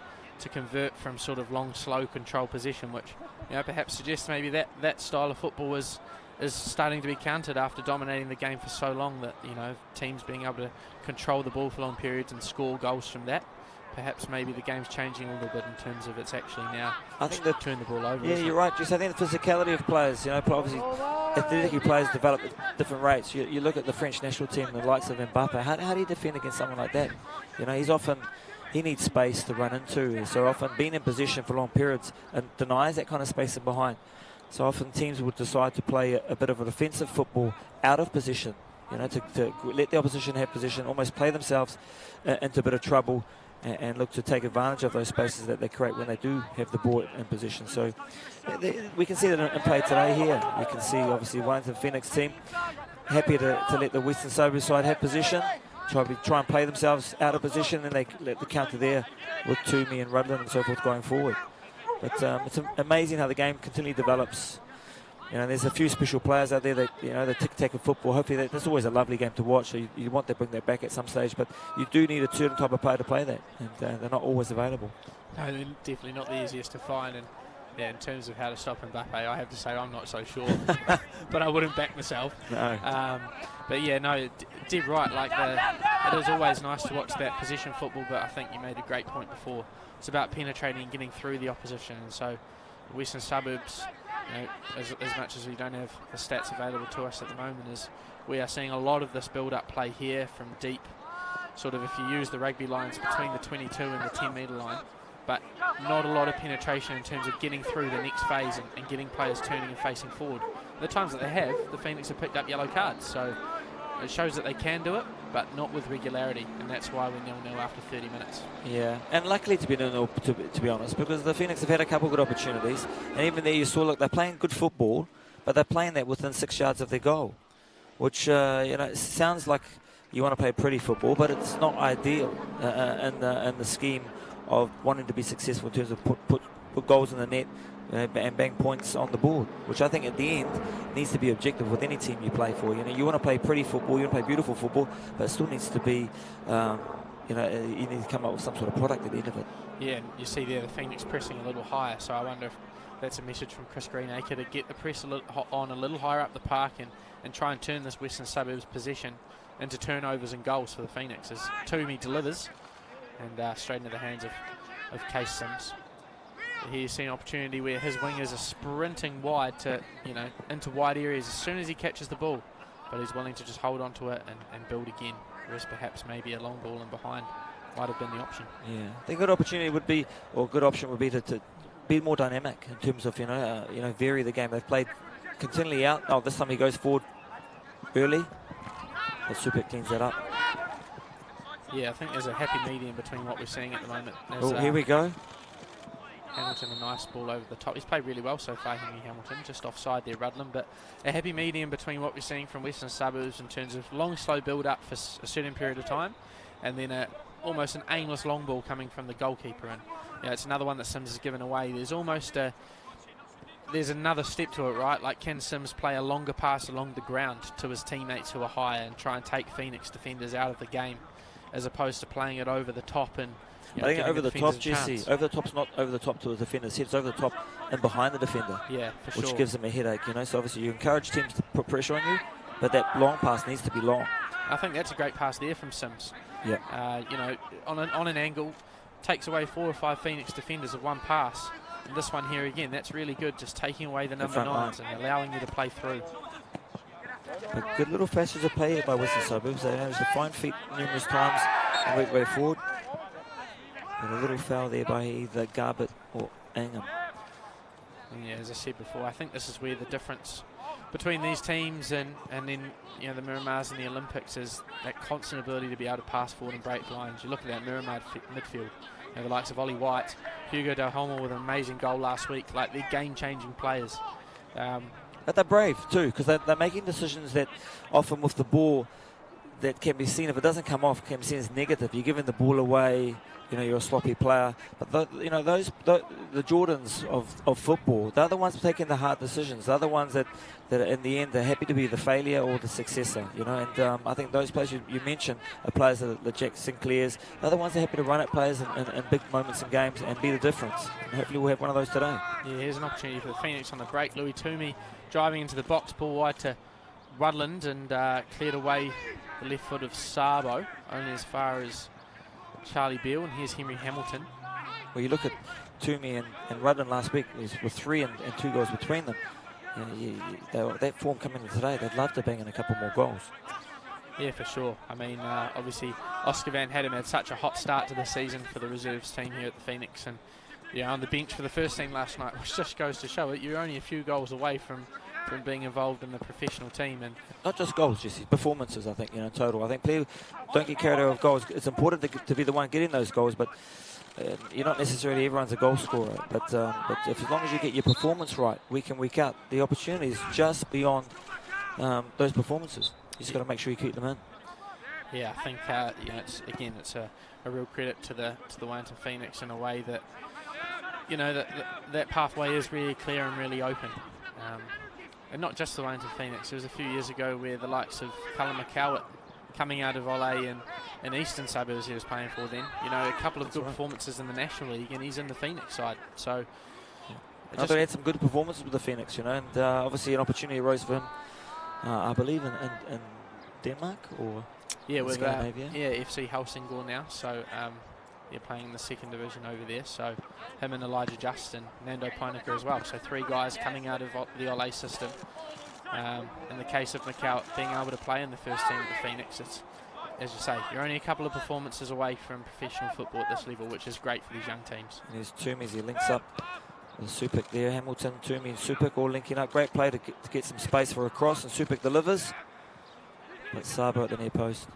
S2: convert from sort of long, slow, control possession, which, you know, perhaps suggests maybe that style of football is starting to be countered after dominating the game for so long, that, you know, teams being able to control the ball for long periods and score goals from that. Perhaps maybe the game's changing a little bit in terms of it's actually now, I think, they've turned the ball over.
S1: Yeah, you're right, Jess. I think the physicality of players, you know, obviously athletically players develop at different rates. You look at the French national team, the likes of Mbappe. How do you defend against someone like that? You know, he needs space to run into. So often being in position for long periods and denies that kind of space in behind. So often teams would decide to play a bit of a defensive football out of position, to let the opposition have position, almost play themselves into a bit of trouble, and look to take advantage of those spaces that they create when they do have the ball in position. So we can see that in play today here. You can see, obviously, Wellington Phoenix team happy to let the Western Suburbs side have position, try and play themselves out of position, and they let the counter there with Toomey and Rudland and so forth going forward. But it's amazing how the game continually develops. There's a few special players out there that, the tic-tac of football. Hopefully that's always a lovely game to watch, so you want to bring that back at some stage, but you do need a certain type of player to play that, and they're not always available.
S2: No, they're definitely not the easiest to find, and yeah, in terms of how to stop Mbappe, I have to say I'm not so sure, but I wouldn't back myself.
S1: No.
S2: But yeah, no, dead right. It is always nice to watch that position football, but I think you made a great point before. It's about penetrating and getting through the opposition, and so Western Suburbs, as much as we don't have the stats available to us at the moment, is we are seeing a lot of this build-up play here from deep, sort of if you use the rugby lines between the 22 and the 10-metre line, but not a lot of penetration in terms of getting through the next phase and getting players turning and facing forward. The times that they have, the Phoenix have picked up yellow cards, so it shows that they can do it, but not with regularity, and that's why we're 0-0 after 30 minutes.
S1: Yeah, and luckily to be 0-0, to be honest, because the Phoenix have had a couple of good opportunities, and even there you saw, look, they're playing good football, but they're playing that within 6 yards of their goal, which, sounds like you want to play pretty football, but it's not ideal in the scheme of wanting to be successful in terms of put goals in the net and bang points on the board, which I think at the end needs to be objective with any team you play for. You want to play pretty football, you want to play beautiful football, but it still needs to be, you need to come up with some sort of product at the end of it.
S2: Yeah, and you see there the Phoenix pressing a little higher, so I wonder if that's a message from Chris Greenacre to get the press a little higher up the park and try and turn this Western Suburbs possession into turnovers and goals for the Phoenix, as Toomey delivers and straight into the hands of Case Sims. Here you see an opportunity where his wingers are sprinting wide to, into wide areas as soon as he catches the ball, but he's willing to just hold on to it and build again, whereas perhaps maybe a long ball in behind might have been the option. Yeah,
S1: I think a good opportunity would be, or a good option would be to be more dynamic in terms of, vary the game. They've played continually out. Oh, this time he goes forward early, but Super cleans that up.
S2: Yeah, I think there's a happy medium between what we're seeing at the moment.
S1: Here we go.
S2: Hamilton, a nice ball over the top. He's played really well so far, Henry Hamilton, just offside there, Rudland, but a happy medium between what we're seeing from Western Suburbs in terms of long, slow build-up for a certain period of time, and then almost an aimless long ball coming from the goalkeeper. And it's another one that Sims has given away. There's almost there's another step to it, right? Like, can Sims play a longer pass along the ground to his teammates who are higher and try and take Phoenix defenders out of the game, as opposed to playing it over the top and
S1: I think over the top, Jesse. Over the top's not over the top to the defender's head. It's over the top and behind the defender.
S2: Yeah, for sure.
S1: Which gives them a headache, So obviously you encourage teams to put pressure on you, but that long pass needs to be long.
S2: I think that's a great pass there from Sims.
S1: Yeah.
S2: On an angle, takes away 4 or 5 Phoenix defenders of one pass. And this one here again, that's really good, just taking away the number 9s and allowing you to play through.
S1: A good little passage of play here by Western Suburbs. They managed to find feet numerous times and work way forward. And a little foul there by either Garbutt or Angham.
S2: Yeah, as I said before, I think this is where the difference between these teams and then the Miramars and the Olympics is that constant ability to be able to pass forward and break lines. You look at that Miramar midfield, the likes of Ollie White, Hugo Del Homo with an amazing goal last week. Like, they're game-changing players.
S1: But they're brave too, because they're making decisions that often with the ball that can be seen, if it doesn't come off, can be seen as negative. You're giving the ball away, you're a sloppy player. But the Jordans of football, they're the ones taking the hard decisions. They're the ones that in the end are happy to be the failure or the successor. And I think those players you mentioned are players that the Jack Sinclairs. They're the ones that are happy to run at players in big moments in games and be the difference. And hopefully we'll have one of those today.
S2: Yeah, here's an opportunity for the Phoenix on the break. Louis Toomey driving into the box, ball wide to Rudland, and cleared away the left foot of Sabo, only as far as Charlie Beale. And here's Henry Hamilton.
S1: Well, you look at Toomey and Rudland last week with 3 and 2 goals between them. That form coming in today, they'd love to bang in a couple more goals.
S2: Yeah, for sure. I mean, obviously, Oscar Van Hatten had such a hot start to the season for the reserves team here at the Phoenix, and on the bench for the first team last night, which just goes to show it. You're only a few goals away from being involved in the professional team. And
S1: not just goals, just performances, I think, in total. I think people don't get carried away with goals. It's important to be the one getting those goals, but you're not necessarily everyone's a goal scorer. But if, as long as you get your performance right week in, week out, the opportunity is just beyond those performances. You just got to make sure you keep them in.
S2: Yeah, I think it's a real credit to the Wellington Phoenix in a way that that pathway is really clear and really open. And not just the Wellington Phoenix. There was a few years ago where the likes of Callum McCowett coming out of Ole and Eastern Suburbs he was playing for then. A couple of good performances in the National League, and he's in the Phoenix side. So
S1: they had some good performances with the Phoenix, and obviously an opportunity arose for him, I believe, in Denmark or
S2: with
S1: Scandinavia.
S2: FC Helsingborg now. So they're playing in the second division over there. So him and Elijah Justin, Nando Pinecker as well. So 3 guys coming out of the Ole system. In the case of McCowett being able to play in the first team at the Phoenix, it's, as you say, you're only a couple of performances away from professional football at this level, which is great for these young teams.
S1: And there's Toomey, he links up with Supik there. Hamilton, Toomey and Supik all linking up. Great play to get some space for a cross, and Supik delivers. But Sabo at the near post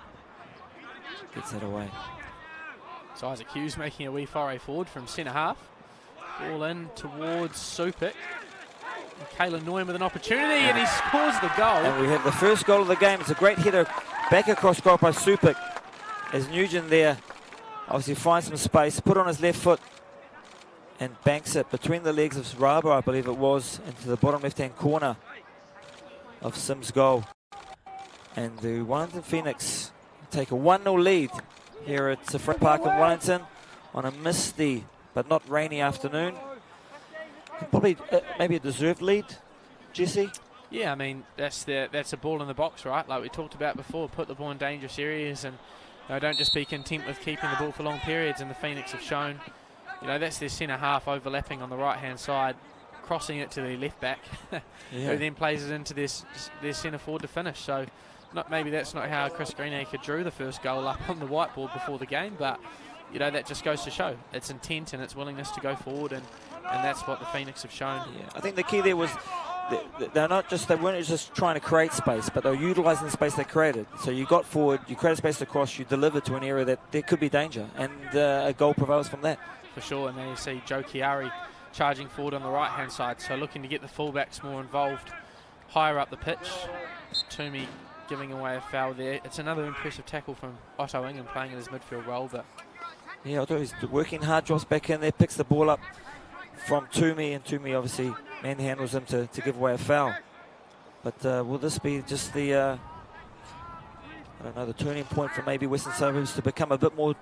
S1: gets that away.
S2: So Isaac Hughes making a wee foray forward from centre half. Ball in towards Supik. Kalen Nguyen with an opportunity, and he scores the goal.
S1: And we have the first goal of the game. It's a great header back across goal by Supik, as Nugent there obviously finds some space, put on his left foot and banks it between the legs of Raba, I believe it was, into the bottom left-hand corner of Sim's goal. And the Wellington Phoenix take a 1-0 lead here at Fraser Park in Wellington on a misty but not rainy afternoon. Probably maybe a deserved lead, Jesse.
S2: Yeah, I mean, that's a ball in the box, right? Like we talked about before, put the ball in dangerous areas, and don't just be content with keeping the ball for long periods. And the Phoenix have shown, that's their centre half overlapping on the right-hand side, crossing it to their left back, who then plays it into their centre forward to finish. So maybe that's not how Chris Greenacre drew the first goal up on the whiteboard before the game, but that just goes to show its intent and its willingness to go forward, and that's what the Phoenix have shown.
S1: Yeah, I think the key there was they weren't just trying to create space, but they were utilising the space they created. So you got forward, you created space across, you delivered to an area that there could be danger, and a goal prevails from that.
S2: For sure, and then you see Joe Chiari charging forward on the right-hand side, so looking to get the fullbacks more involved higher up the pitch. Toomey giving away a foul there. It's another impressive tackle from Otto Ingham playing in his midfield role, but
S1: yeah, Otto is working hard, drops back in there, picks the ball up from Toomey, and Toomey obviously manhandles him to give away a foul. But will this be just the I don't know, the turning point for maybe Western Suburbs to become a bit more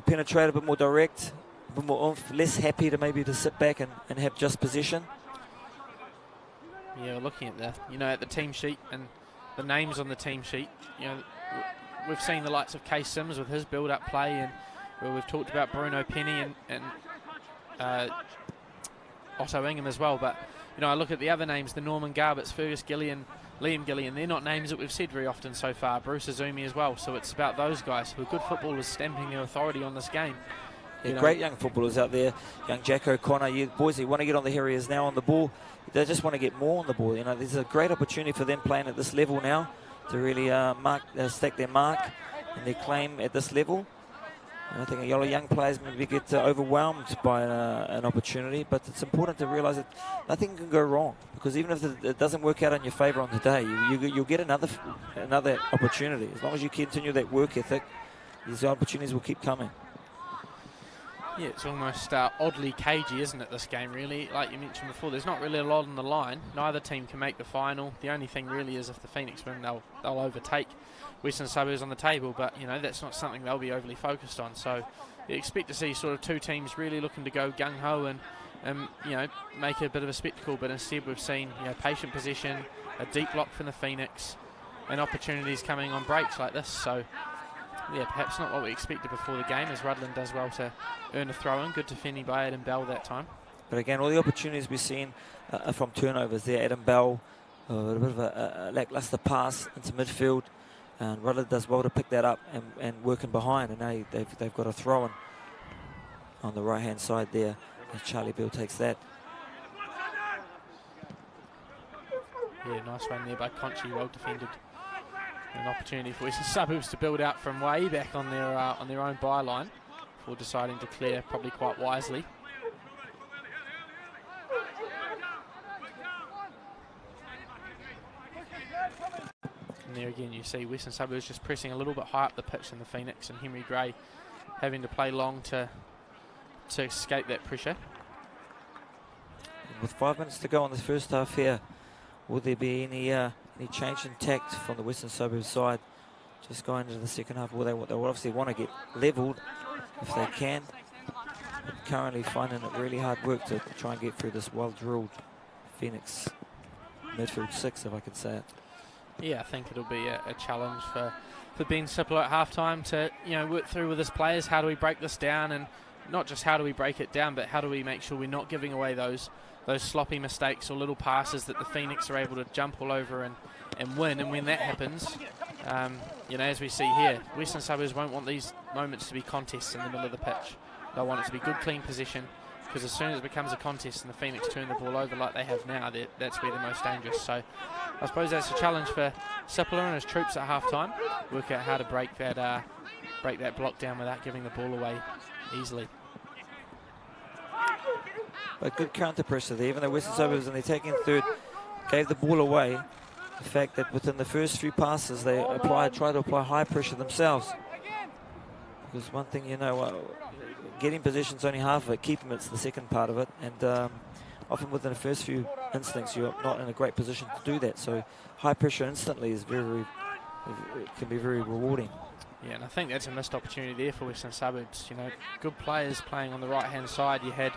S1: penetrated, a bit more direct, a bit more oomph, less happy to sit back and have just possession?
S2: Yeah, looking at at the team sheet and the names on the team sheet, we've seen the likes of Kay Sims with his build-up play, and we've talked about Bruno Penny and Otto Ingham as well. But I look at the other names, the Norman Garbetts, Fergus Gillian, Liam Gillian. They're not names that we've said very often so far. Bruce Azumi as well. So it's about those guys who are good footballers stamping their authority on this game.
S1: Yeah, great young footballers out there. Young Jack O'Connor, you boys who want to get on the areas now on the ball. They just want to get more on the ball. There's a great opportunity for them playing at this level now to really stack their mark and their claim at this level. And I think a lot of young players maybe get overwhelmed by an opportunity, but it's important to realise that nothing can go wrong, because even if it doesn't work out in your favour on the day, you'll get another opportunity. As long as you continue that work ethic, these opportunities will keep coming.
S2: Yeah, it's almost oddly cagey, isn't it, this game, really? Like you mentioned before, there's not really a lot on the line. Neither team can make the final. The only thing really is if the Phoenix win, they'll overtake Western Suburbs on the table, but, that's not something they'll be overly focused on. So you expect to see sort of two teams really looking to go gung-ho and make it a bit of a spectacle, but instead we've seen, patient possession, a deep block from the Phoenix, and opportunities coming on breaks like this. So yeah, perhaps not what we expected before the game, as Rudland does well to earn a throw-in. Good defending by Adam Bell that time.
S1: But again, all the opportunities we've seen are from turnovers there. Adam Bell, a bit of a lacklustre pass into midfield, and Rudland does well to pick that up and working behind. And now they've got a throw-in on the right-hand side there. And Charlie Bill takes that.
S2: Yeah, nice run there by Conchi, well defended. An opportunity for Western Suburbs to build out from way back on their own byline before deciding to clear probably quite wisely. And there again you see Western Suburbs just pressing a little bit high up the pitch in the Phoenix, and Henry Gray having to play long to escape that pressure.
S1: With 5 minutes to go on the first half here, will there be any change in tact from the Western Suburbs side just going into the second half? Well, they will obviously want to get levelled if they can. But currently finding it really hard work to try and get through this well-drilled Phoenix midfield six, if I could say it.
S2: Yeah, I think it'll be a challenge for Ben Sipler at half-time to work through with his players. How do we break this down? And not just how do we break it down, but how do we make sure we're not giving away those sloppy mistakes or little passes that the Phoenix are able to jump all over and win. And when that happens, as we see here, Western Suburbs won't want these moments to be contests in the middle of the pitch. They'll want it to be good, clean possession, because as soon as it becomes a contest and the Phoenix turn the ball over like they have now, that's where they're most dangerous. So I suppose that's a challenge for Sipler and his troops at half-time. Work out how to break that block down without giving the ball away easily.
S1: But good counter pressure there, even though Western Suburbs in the attacking third gave the ball away. The fact that within the first few passes they try to apply high pressure themselves. Because one thing getting possession's only half of it, keeping it's the second part of it, and often within the first few instincts you're not in a great position to do that. So high pressure instantly is can be very rewarding.
S2: Yeah, and I think that's a missed opportunity there for Western Suburbs. Good players playing on the right-hand side. You had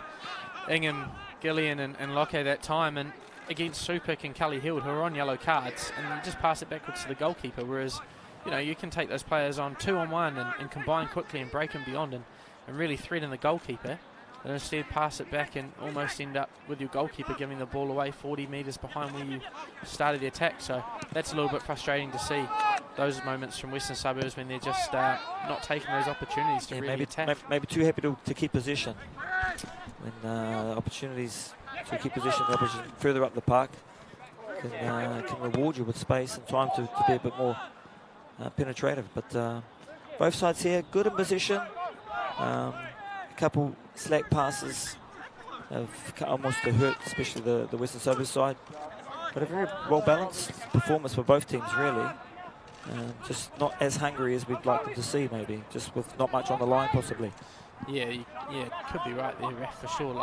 S2: Ingham, Gillian and Locke that time, and against Supik and Cully Hill, who are on yellow cards, and you just pass it backwards to the goalkeeper, whereas you can take those players on 2-on-1 and combine quickly and break them beyond and really threaten the goalkeeper, and instead pass it back and almost end up with your goalkeeper giving the ball away 40 metres behind where you started the attack. So that's a little bit frustrating to see those moments from Western Suburbs when they're just not taking those opportunities to really attack.
S1: Maybe too happy to keep possession. When opportunities to keep possession further up the park can reward you with space and time to be a bit more penetrative. But both sides here good in position. A couple slack passes have almost hurt, especially the Western Suburbs side. But a very well-balanced performance for both teams, really. Just not as hungry as we'd like them to see, maybe. Just with not much on the line, possibly.
S2: Yeah, could be right there, Ref, for sure.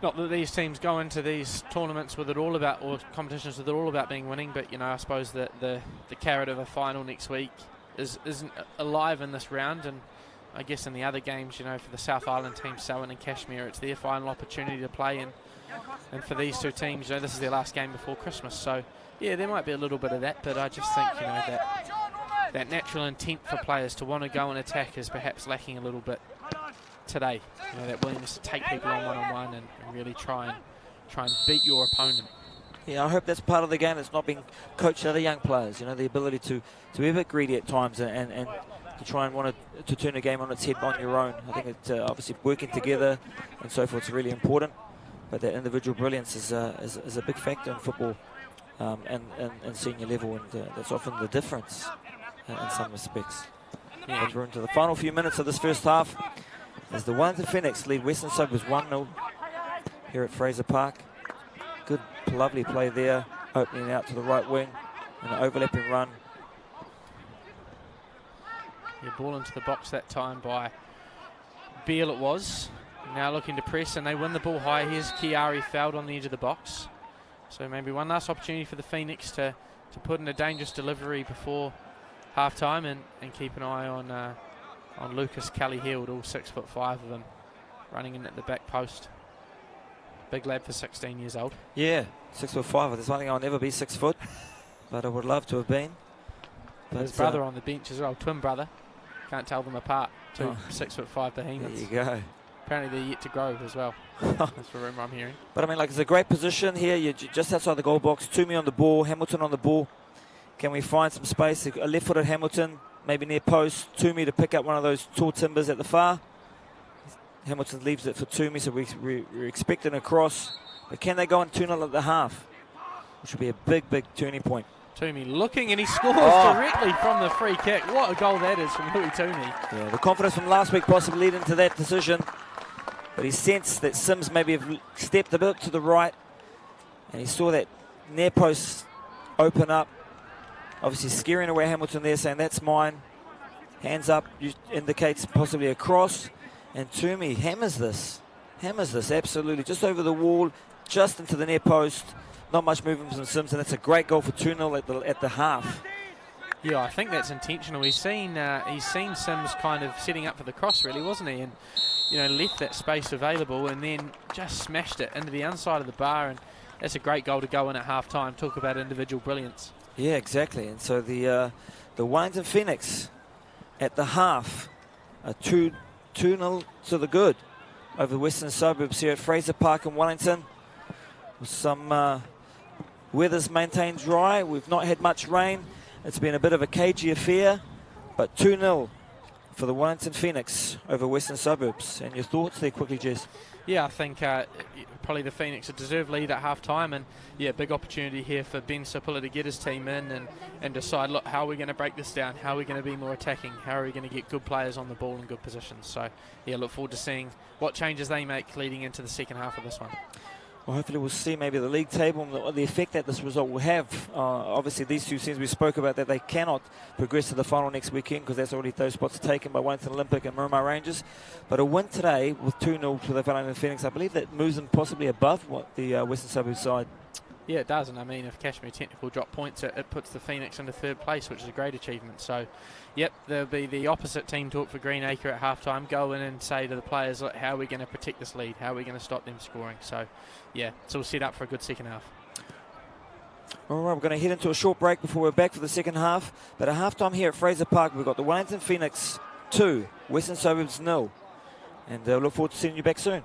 S2: Not that these teams go into these tournaments with it all about, or competitions with it all about being winning, but I suppose that the carrot of a final next week isn't alive in this round, and I guess in the other games, for the South Island team, Selwyn and Kashmir, it's their final opportunity to play, and for these two teams, this is their last game before Christmas. So yeah, there might be a little bit of that, but I just think that natural intent for players to want to go and attack is perhaps lacking a little bit today. That willingness to take people on one-on-one and really try and beat your opponent.
S1: Yeah, I hope that's part of the game that's not being coached to other young players. The ability to be a bit greedy at times and to try and want to turn a game on its head on your own. I think it's obviously working together and so forth is really important, but that individual brilliance is a big factor in football and senior level, and that's often the difference in some respects. Yeah. But we're into the final few minutes of this first half as the Wellington Phoenix lead Western Suburbs 1-0 here at Fraser Park. Good, lovely play there, opening out to the right wing, and an overlapping run.
S2: Yeah, ball into the box that time by Beale it was. Now looking to press, and they win the ball high. Here's Chiari fouled on the edge of the box. So maybe one last opportunity for the Phoenix to put in a dangerous delivery before half-time and keep an eye on Lucas Kelly-Heald, all 6'5" of him, running in at the back post. Big lad for 16 years old. Yeah,
S1: 6'5". There's one thing I'll never be 6 foot, but I would love to have been.
S2: But his brother on the bench as well, twin brother. Can't tell them apart. Two 6'5" behemoths.
S1: There you go.
S2: Apparently they're yet to grow as well. That's the rumour I'm hearing.
S1: But I mean, it's a great position here. You're just outside the goal box. Toomey on the ball, Hamilton on the ball. Can we find some space? A left-footed Hamilton, maybe near post. Toomey to pick up one of those tall timbers at the far. Hamilton leaves it for Toomey, so we're expecting a cross. But can they go on 2-0 at the half? Which would be a big, big turning point.
S2: Toomey looking, and he scores directly from the free kick. What a goal that is from Louis Toomey.
S1: Yeah, the confidence from last week possibly leading to that decision. But he sensed that Sims maybe have stepped a bit to the right. And he saw that near post open up. Obviously scaring away Hamilton there, saying that's mine. Hands up indicates possibly a cross. And Toomey hammers this, absolutely. Just over the wall, just into the near post. Not much movement from Sims, and that's a great goal for 2-0 at the half.
S2: Yeah, I think that's intentional. He's seen Sims kind of setting up for the cross, really, wasn't he? And, you know, left that space available and then just smashed it into the inside of the bar. And that's a great goal to go in at half-time. Talk about individual brilliance. Yeah,
S1: exactly. And so the Wellington Phoenix at the half, a 2-0 to the good over the Western Suburbs here at Fraser Park in Wellington. With some weather's maintained dry. We've not had much rain. It's been a bit of a cagey affair, but 2-0 for the Wellington Phoenix over Western Suburbs. And your thoughts there quickly, Jess?
S2: Yeah, I think probably the Phoenix a deserved lead at half-time, and yeah, big opportunity here for Ben Sapula to get his team in and decide, look, how are we going to break this down? How are we going to be more attacking? How are we going to get good players on the ball in good positions? So yeah, look forward to seeing what changes they make leading into the second half of this one.
S1: Well, hopefully we'll see maybe the league table and the effect that this result will have. Obviously, these two teams we spoke about, that they cannot progress to the final next weekend because that's already those spots taken by Wellington Olympic and Miramar Rangers. But a win today with 2-0 to the Wellington Phoenix, I believe that moves them possibly above what the Western Suburbs side.
S2: Yeah, it does, and I mean, if Kashmir Technical drop points, it puts the Phoenix into third place, which is a great achievement. So, yep, there'll be the opposite team talk for Greenacre at halftime. Go in and say to the players, look, how are we going to protect this lead? How are we going to stop them scoring? So, yeah, it's all set up for a good second half.
S1: All right, we're going to head into a short break before we're back for the second half. But at halftime here at Fraser Park, we've got the Wellington Phoenix 2, Western Suburbs 0. And look forward to seeing you back soon.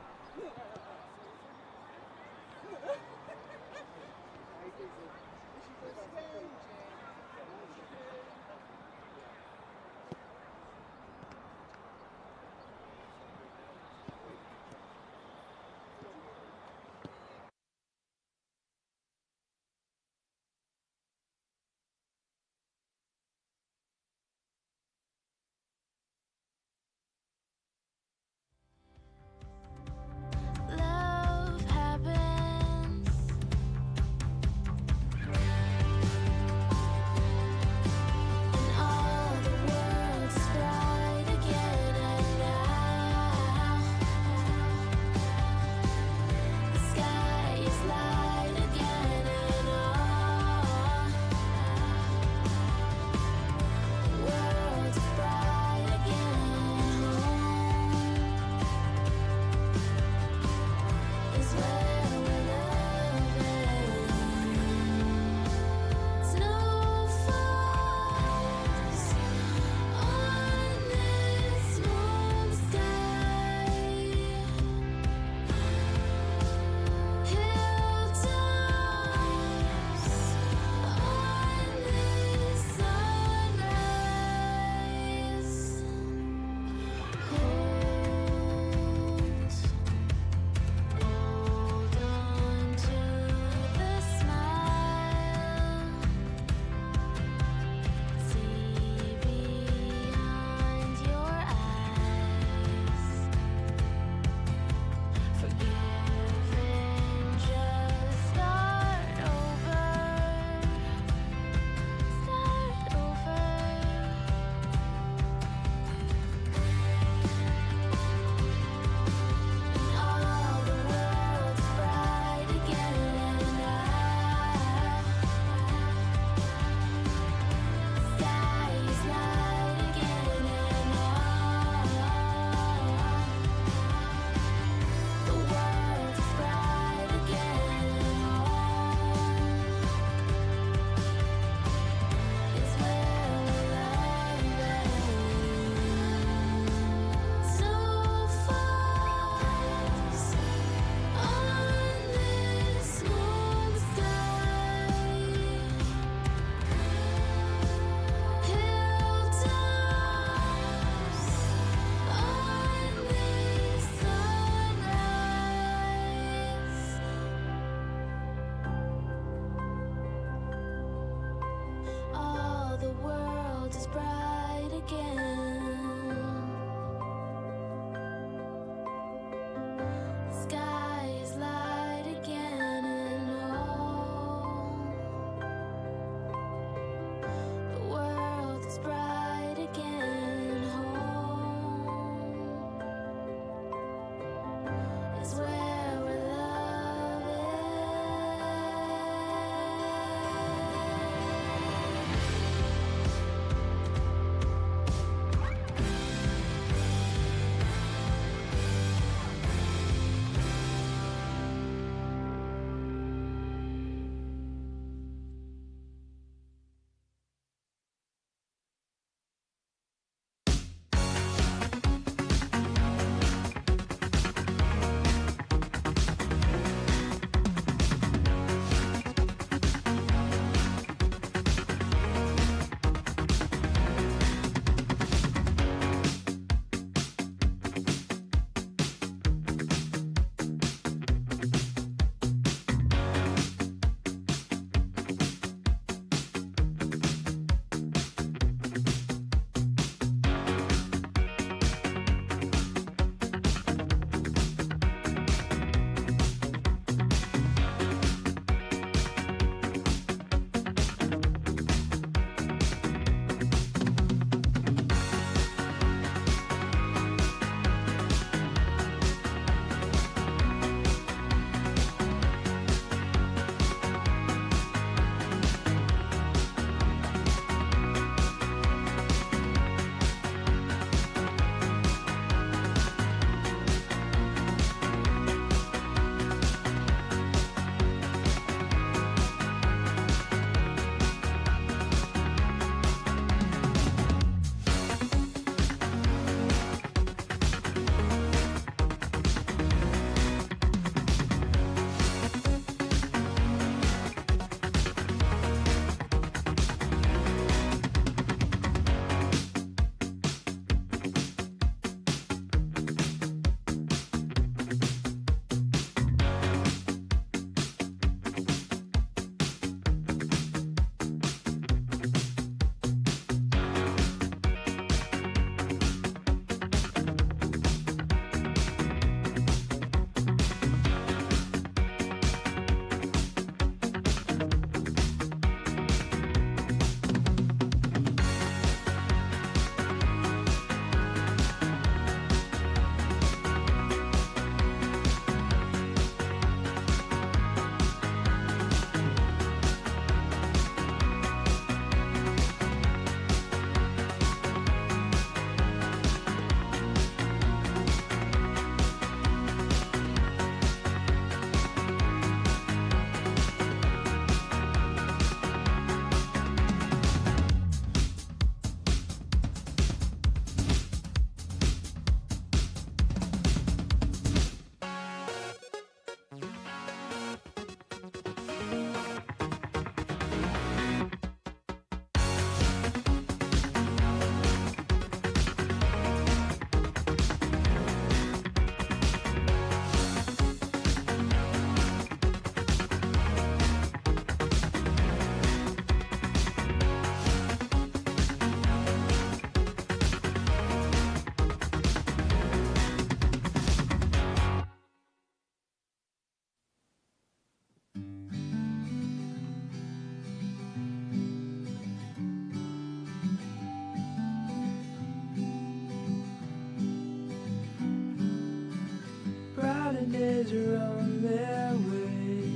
S5: days are on their way.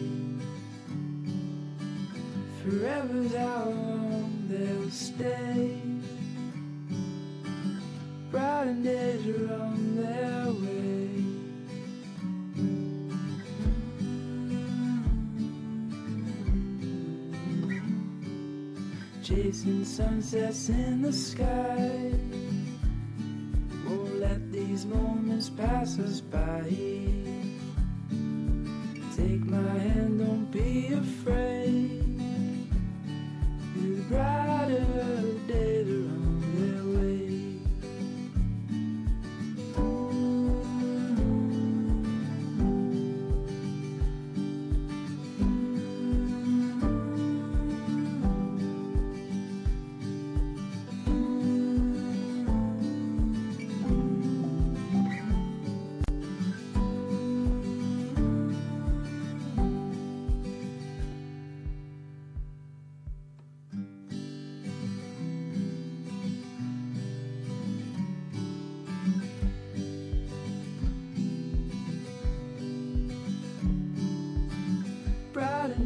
S5: Forever's how long they'll stay. Brighter days are on their way. Chasing sunsets in the sky. Won't let these moments pass us by. Take my hand, don't be afraid. The brighter days are on their way.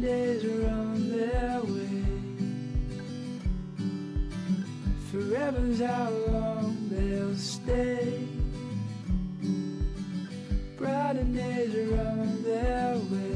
S5: Days are on their way. Forever's how long they'll stay. Brighter days are on their way.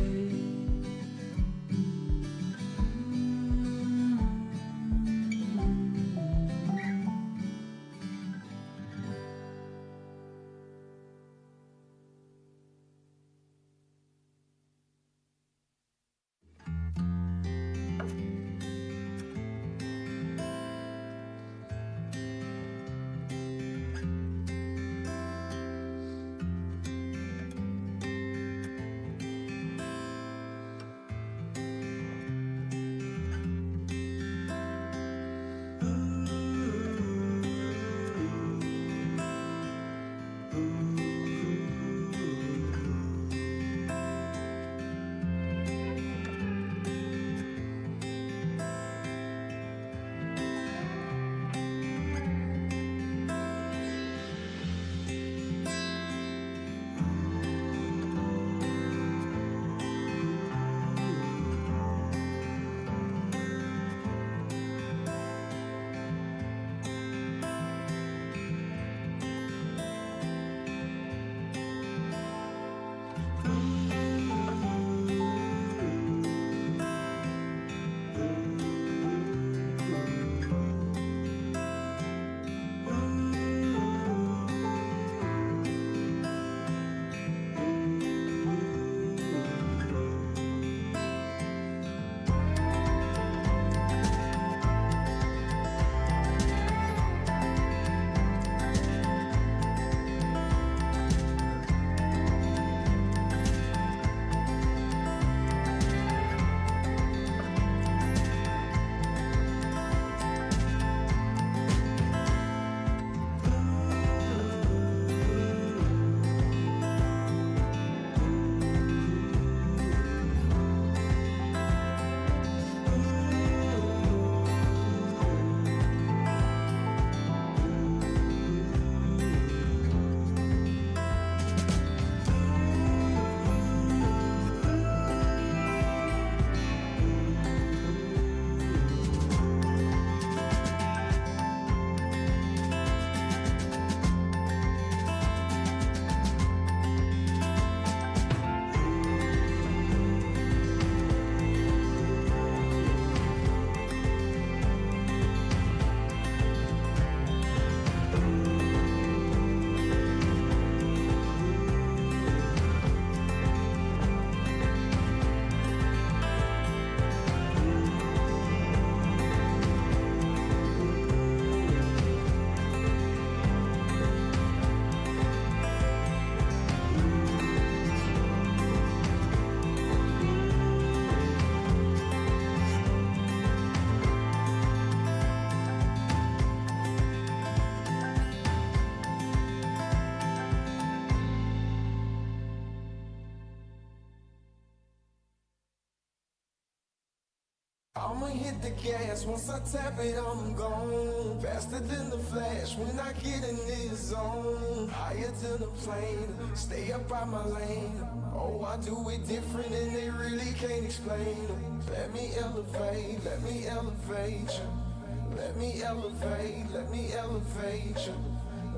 S6: I'ma hit the gas, once I tap it, I'm gone. Faster than the flash, when I get in this zone. Higher than a plane, stay up by my lane. Oh, I do it different and they really can't explain. Let me elevate, let me elevate you. Let me elevate, let me elevate you.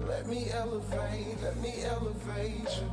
S6: Let me elevate, let me elevate you.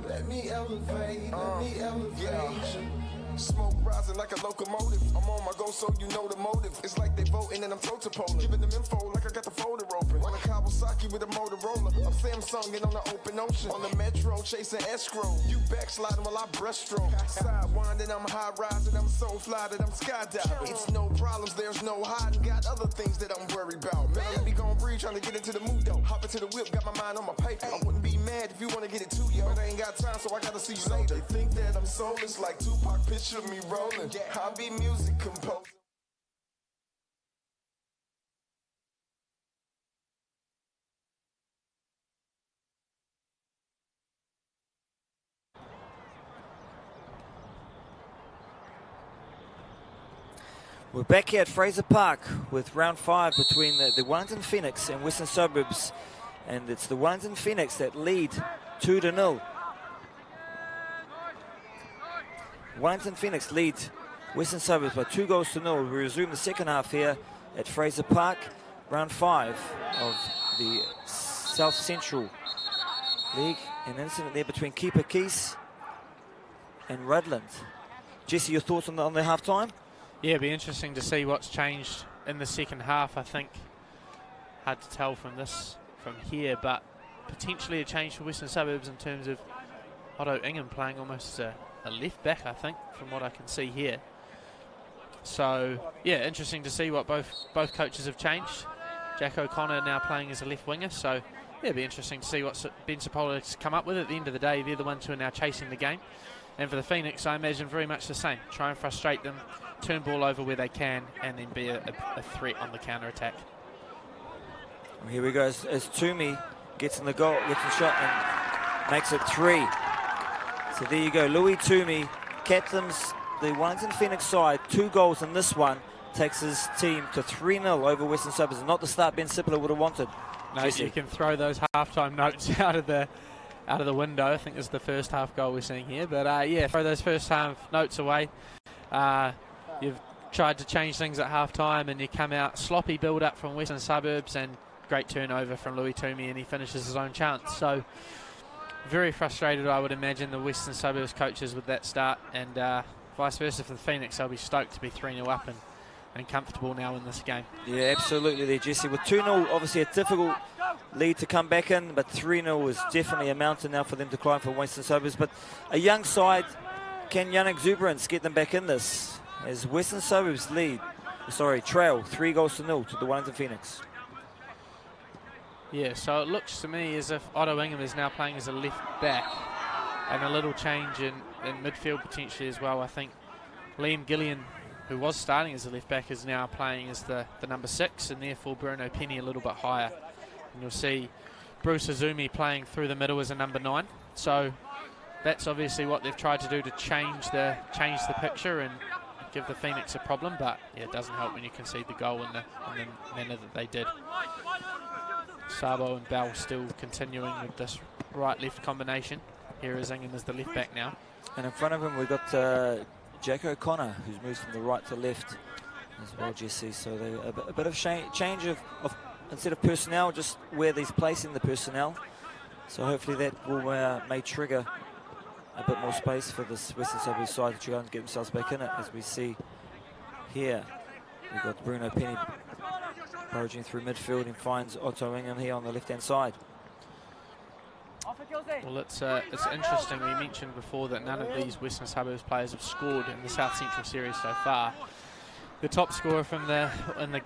S6: Let me elevate, let me elevate you. Smoke rising like a locomotive. I'm on my go, so you know the motive. It's like they voting and I'm toe to pole. Giving them info like I got the folder open. On a Kawasaki with a Motorola. I'm Samsunging on the open ocean. On the metro, chasing escrow. You backsliding while I breaststroke. Sidewinding, I'm high rising. I'm so fly that I'm skydiving. It's no problems, there's no hiding. Got other things that I'm worried about. Man, let me gon' breathe, trying to get into the mood though. Hop into the whip, got my mind on my paper. I wouldn't be mad if you wanna get it too, yo. But I ain't got time, so I gotta see you later. They think that I'm soulless like Tupac, picture me rolling. I be music composer.
S1: We're back here at Fraser Park with round 5 between the Wellington Phoenix and Western Suburbs. And it's the Wellington Phoenix that lead 2-0. Wellington Phoenix lead Western Suburbs by 2-0. We resume the second half here at Fraser Park. Round 5 of the South Central League. An incident there between keeper Keys and Rudland. Jesse, your thoughts on the half-time?
S2: Yeah, it'll be interesting to see what's changed in the second half. I think hard to tell from here, but potentially a change for Western Suburbs in terms of Otto Ingham playing almost a left back, I think, from what I can see here. So yeah, interesting to see what both coaches have changed. Jack O'Connor now playing as a left winger, so yeah, it'll be interesting to see what Ben Sapola come up with. At the end of the day, they're the ones who are now chasing the game. And for the Phoenix, I imagine very much the same. Try and frustrate them, turn ball over where they can, and then be a threat on the counter-attack.
S1: Well, here we go as Toomey gets in the goal, gets the shot and makes it 3. So there you go, Louis Toomey captains the Wellington Phoenix side. 2 goals in this one, takes his team to 3-0 over Western Suburbs. Not the start Ben Sippler would have wanted.
S2: No,
S1: Jesse.
S2: you can throw those halftime notes out of the window. I think this is the first half goal we're seeing here. But yeah, throw those first half notes away. You've tried to change things at halftime and you come out sloppy build up from Western Suburbs and great turnover from Louis Toomey, and he finishes his own chance. So very frustrated, I would imagine, the Western Suburbs coaches with that start, and vice versa for the Phoenix. They'll be stoked to be 3-0 up and comfortable now in this game. Yeah,
S1: absolutely there, Jesse. With 2-0, obviously a difficult lead to come back in, but 3-0 is definitely a mountain now for them to climb for Western Suburbs. But a young side, can young exuberance get them back in this? As Western Suburbs trail 3-0 to the Wellington Phoenix.
S2: Yeah, so it looks to me as if Otto Ingham is now playing as a left back, and a little change in midfield potentially as well. I think Liam Gillian, who was starting as a left back, is now playing as the number 6, and therefore Bruno Penny a little bit higher. And you'll see Bruce Azumi playing through the middle as a number 9. So that's obviously what they've tried to do to change the picture and give the Phoenix a problem, but yeah, it doesn't help when you concede the goal in the manner that they did. Sabo and Bell still continuing with this right-left combination. Here is Ingham as the left back now.
S1: And in front of him we've got Jack O'Connor, who's moved from the right to left as well, Jesse. So a bit of change of instead of personnel, just where he's placing the personnel. So hopefully that will may trigger a bit more space for this Western Suburbs side to try and get themselves back in it. As we see here, we've got Bruno Penny approaching through midfield and finds Otto Ingham here on the left-hand side.
S2: Well, it's interesting. We mentioned before that none of these Western Suburbs players have scored in the South Central Series so far. The top scorer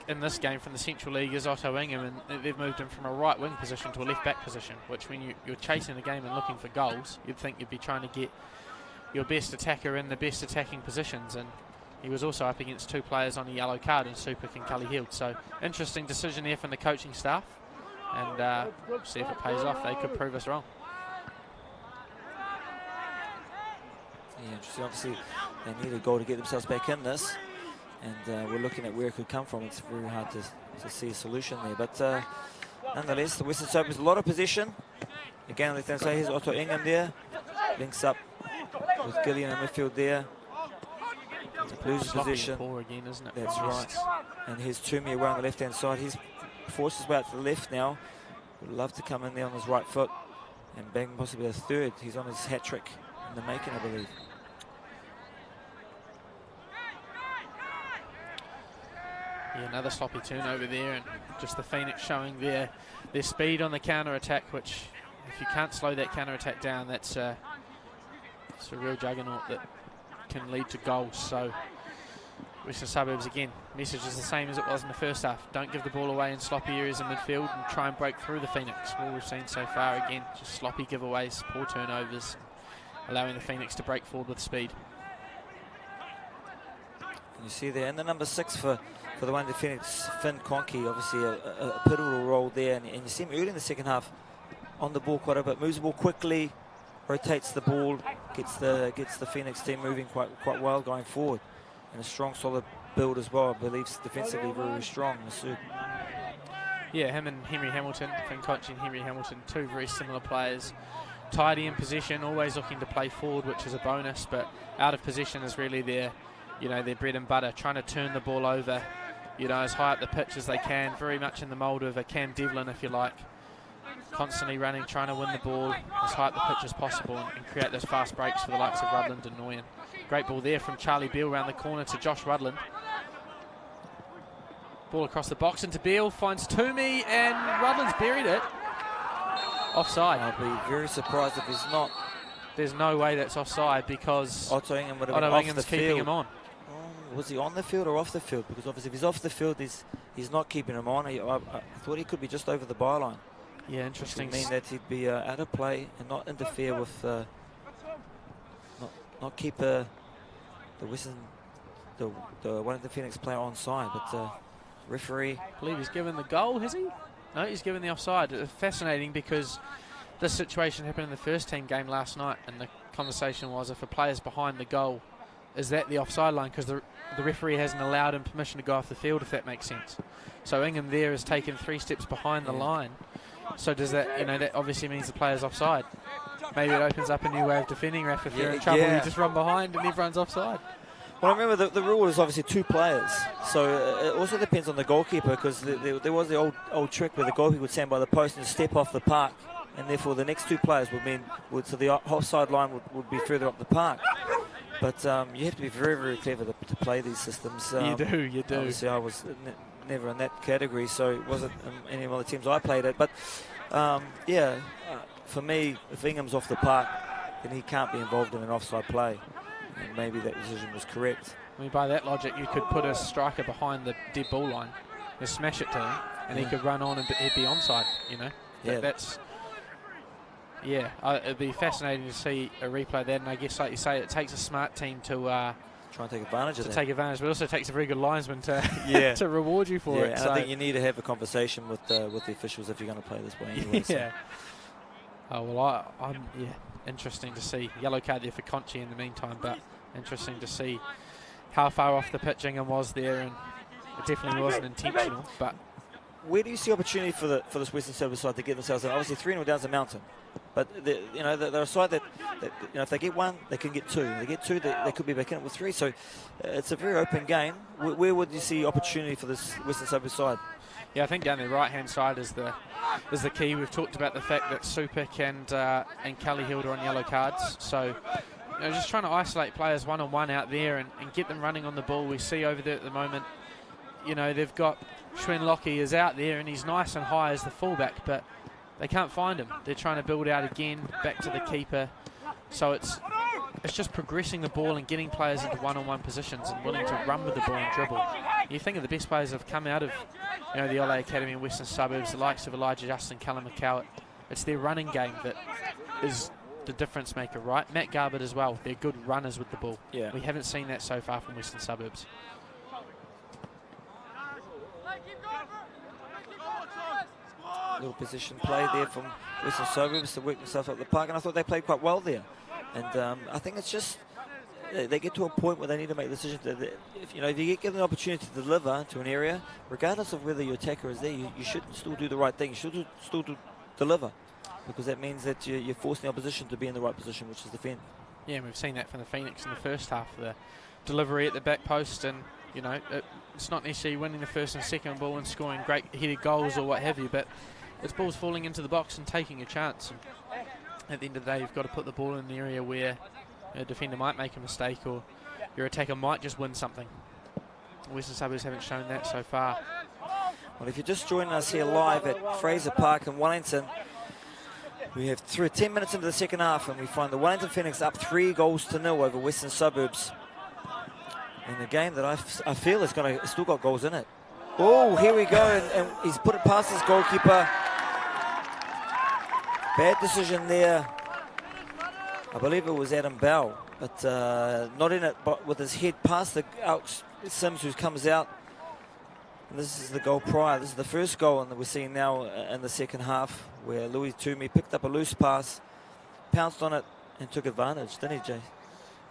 S2: in this game from the Central League is Otto Ingham, and they've moved him from a right wing position to a left back position, which when you're chasing the game and looking for goals, you'd think you'd be trying to get your best attacker in the best attacking positions, and he was also up against 2 players on a yellow card in Supak and Cully Hield. So interesting decision here from the coaching staff, and see if it pays off. They could prove us wrong.
S1: Yeah, interesting. Obviously they need a goal to get themselves back in this. and we're looking at where it could come from. It's very hard to see a solution there. But nonetheless, the Western Suburbs, a lot of position. Again, on the left-hand side, here's Otto Ingham there. Links up with Gillian in midfield there. Loses position.
S2: Again, isn't it?
S1: That's right. And here's Toomey away on the left-hand side. He's forced his way out to the left now. Would love to come in there on his right foot and bang possibly a third. He's on his hat-trick in the making, I believe.
S2: Yeah, another sloppy turnover there, and just the Phoenix showing their speed on the counter-attack, which if you can't slow that counter-attack down, it's a real juggernaut that can lead to goals. So Western Suburbs, again, message is the same as it was in the first half. Don't give the ball away in sloppy areas in midfield and try and break through the Phoenix. All we've seen so far, again, just sloppy giveaways, poor turnovers, allowing the Phoenix to break forward with speed.
S1: You see there, and the number 6 for the Wellington Phoenix, Finn Conkey, obviously a pivotal role there, and you see him early in the second half on the ball quite a bit, moves the ball quickly, rotates the ball, gets the Phoenix team moving quite well going forward, and a strong, solid build as well. I believe defensively very strong.
S2: Yeah, him and Henry Hamilton, Finn Conkey and Henry Hamilton, two very similar players. Tidy in position, always looking to play forward, which is a bonus, but out of position is really their bread and butter, trying to turn the ball over, as high up the pitch as they can, very much in the mould of a Cam Devlin, if you like. Constantly running, trying to win the ball as high up the pitch as possible and create those fast breaks for the likes of Rudland and Nguyen. Great ball there from Charlie Beale around the corner to Josh Rudland. Ball across the box into Beale, finds Toomey, and Rudland's buried it. Offside.
S1: I'll be very surprised if he's not.
S2: There's no way that's offside because
S1: Otto Ingham would have been off the
S2: keeping
S1: field.
S2: him on.
S1: Was he on the field or off the field? Because obviously if he's off the field, he's not keeping him on. I thought he could be just over the byline.
S2: Yeah, interesting.
S1: Which would mean that he'd be out of play and not interfere with, not keep the Wellington Phoenix player on side. But referee,
S2: I believe he's given the goal, has he? No, he's given the offside. Fascinating, because this situation happened in the first team game last night, and the conversation was, if a player's behind the goal, is that the offside line? Because the referee hasn't allowed him permission to go off the field, if that makes sense. So Ingham there has taken 3 steps behind the line. So does that, that obviously means the player's offside. Maybe it opens up a new way of defending, Raf. If you're in trouble, you just run behind and everyone's offside.
S1: Well, I remember the rule is obviously 2 players. So it also depends on the goalkeeper, because there was the old trick where the goalkeeper would stand by the post and step off the park, and therefore the next 2 players so the offside line would be further up the park. But you have to be very, very clever to play these systems.
S2: You do.
S1: Obviously, I was never in that category, so it wasn't any of the teams I played at. But for me, if Ingham's off the park, then he can't be involved in an offside play. And maybe that decision was correct.
S2: I mean, by that logic, you could put a striker behind the dead ball line and smash it to him, and he could run on and he'd be onside. It'd be fascinating to see a replay of that, and I guess, like you say, it takes a smart team to try
S1: and take advantage of that.
S2: But it also takes a very good linesman to to reward you for it.
S1: And I think you need to have a conversation with the officials if you're going to play this way anyway.
S2: Yeah. Oh well, I'm interesting to see. Yellow card there for Conchi in the meantime, but interesting to see how far off the pitch Ingham was there, and it definitely wasn't intentional. But
S1: where do you see opportunity for this Western Suburbs side to get themselves in? Obviously 3-0 down the mountain, but they're a side that if they get 1, they can get 2. If they get 2, they could be back in it with 3. So it's a very open game. Where would you see opportunity for this Western Suburbs side?
S2: Yeah, I think down the right-hand side is the key. We've talked about the fact that Supic and Kelly Hild are on yellow cards. So just trying to isolate players one-on-one out there and get them running on the ball. We see over there at the moment, they've got Schwen Lockie is out there, and he's nice and high as the fullback, but they can't find him. They're trying to build out again, back to the keeper. So it's just progressing the ball and getting players into one-on-one positions and willing to run with the ball and dribble. You think of the best players that have come out of the LA Academy and Western Suburbs, the likes of Elijah Justin, Callum McCowett. It's their running game that is the difference maker, right? Matt Garbett as well. They're good runners with the ball.
S1: Yeah.
S2: We haven't seen that so far from Western Suburbs.
S1: Little position play there from Western Suburbs to work themselves up the park, and I thought they played quite well there. And I think it's just they get to a point where they need to make decisions. If you get given the opportunity to deliver to an area, regardless of whether your attacker is there, you should still do the right thing. You should still deliver, because that means that you're forcing the opposition to be in the right position, which is defend.
S2: Yeah, and we've seen that from the Phoenix in the first half. The delivery at the back post, and it's not necessarily winning the first and second ball and scoring great headed goals or what have you, but it's balls falling into the box and taking a chance. And at the end of the day, you've got to put the ball in the area where a defender might make a mistake or your attacker might just win something. Western Suburbs haven't shown that so far.
S1: Well, if you're just joining us here live at Fraser Park in Wellington, we have 10 minutes into the second half, and we find the Wellington Phoenix up 3-0 over Western Suburbs. In a game that I feel is still got goals in it. Oh, here we go, and he's put it past his goalkeeper. Bad decision there. I believe it was Adam Bell, but not in it, but with his head past Sims, who comes out. And this is the goal prior. This is the first goal that we're seeing now in the second half, where Louis Toomey picked up a loose pass, pounced on it, and took advantage, didn't he, Jay?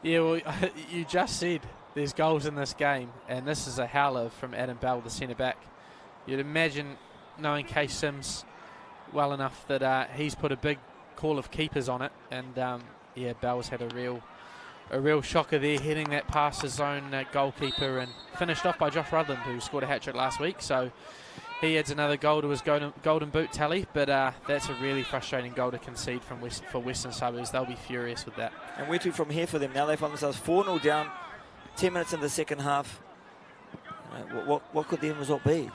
S2: Yeah, well, you just said there's goals in this game, and this is a howler from Adam Bell, the centre-back. You'd imagine, knowing Case Sims well enough, that he's put a big call of keepers on it, and yeah, Bell's had a real shocker there, hitting that past his own goalkeeper, and finished off by Josh Rutland, who scored a hat-trick last week, so he adds another goal to his golden boot tally, but that's a really frustrating goal to concede for Western Suburbs. They'll be furious with that.
S1: And where to from here for them? Now they find themselves 4-0 down, 10 minutes in the second half. What could the end result be?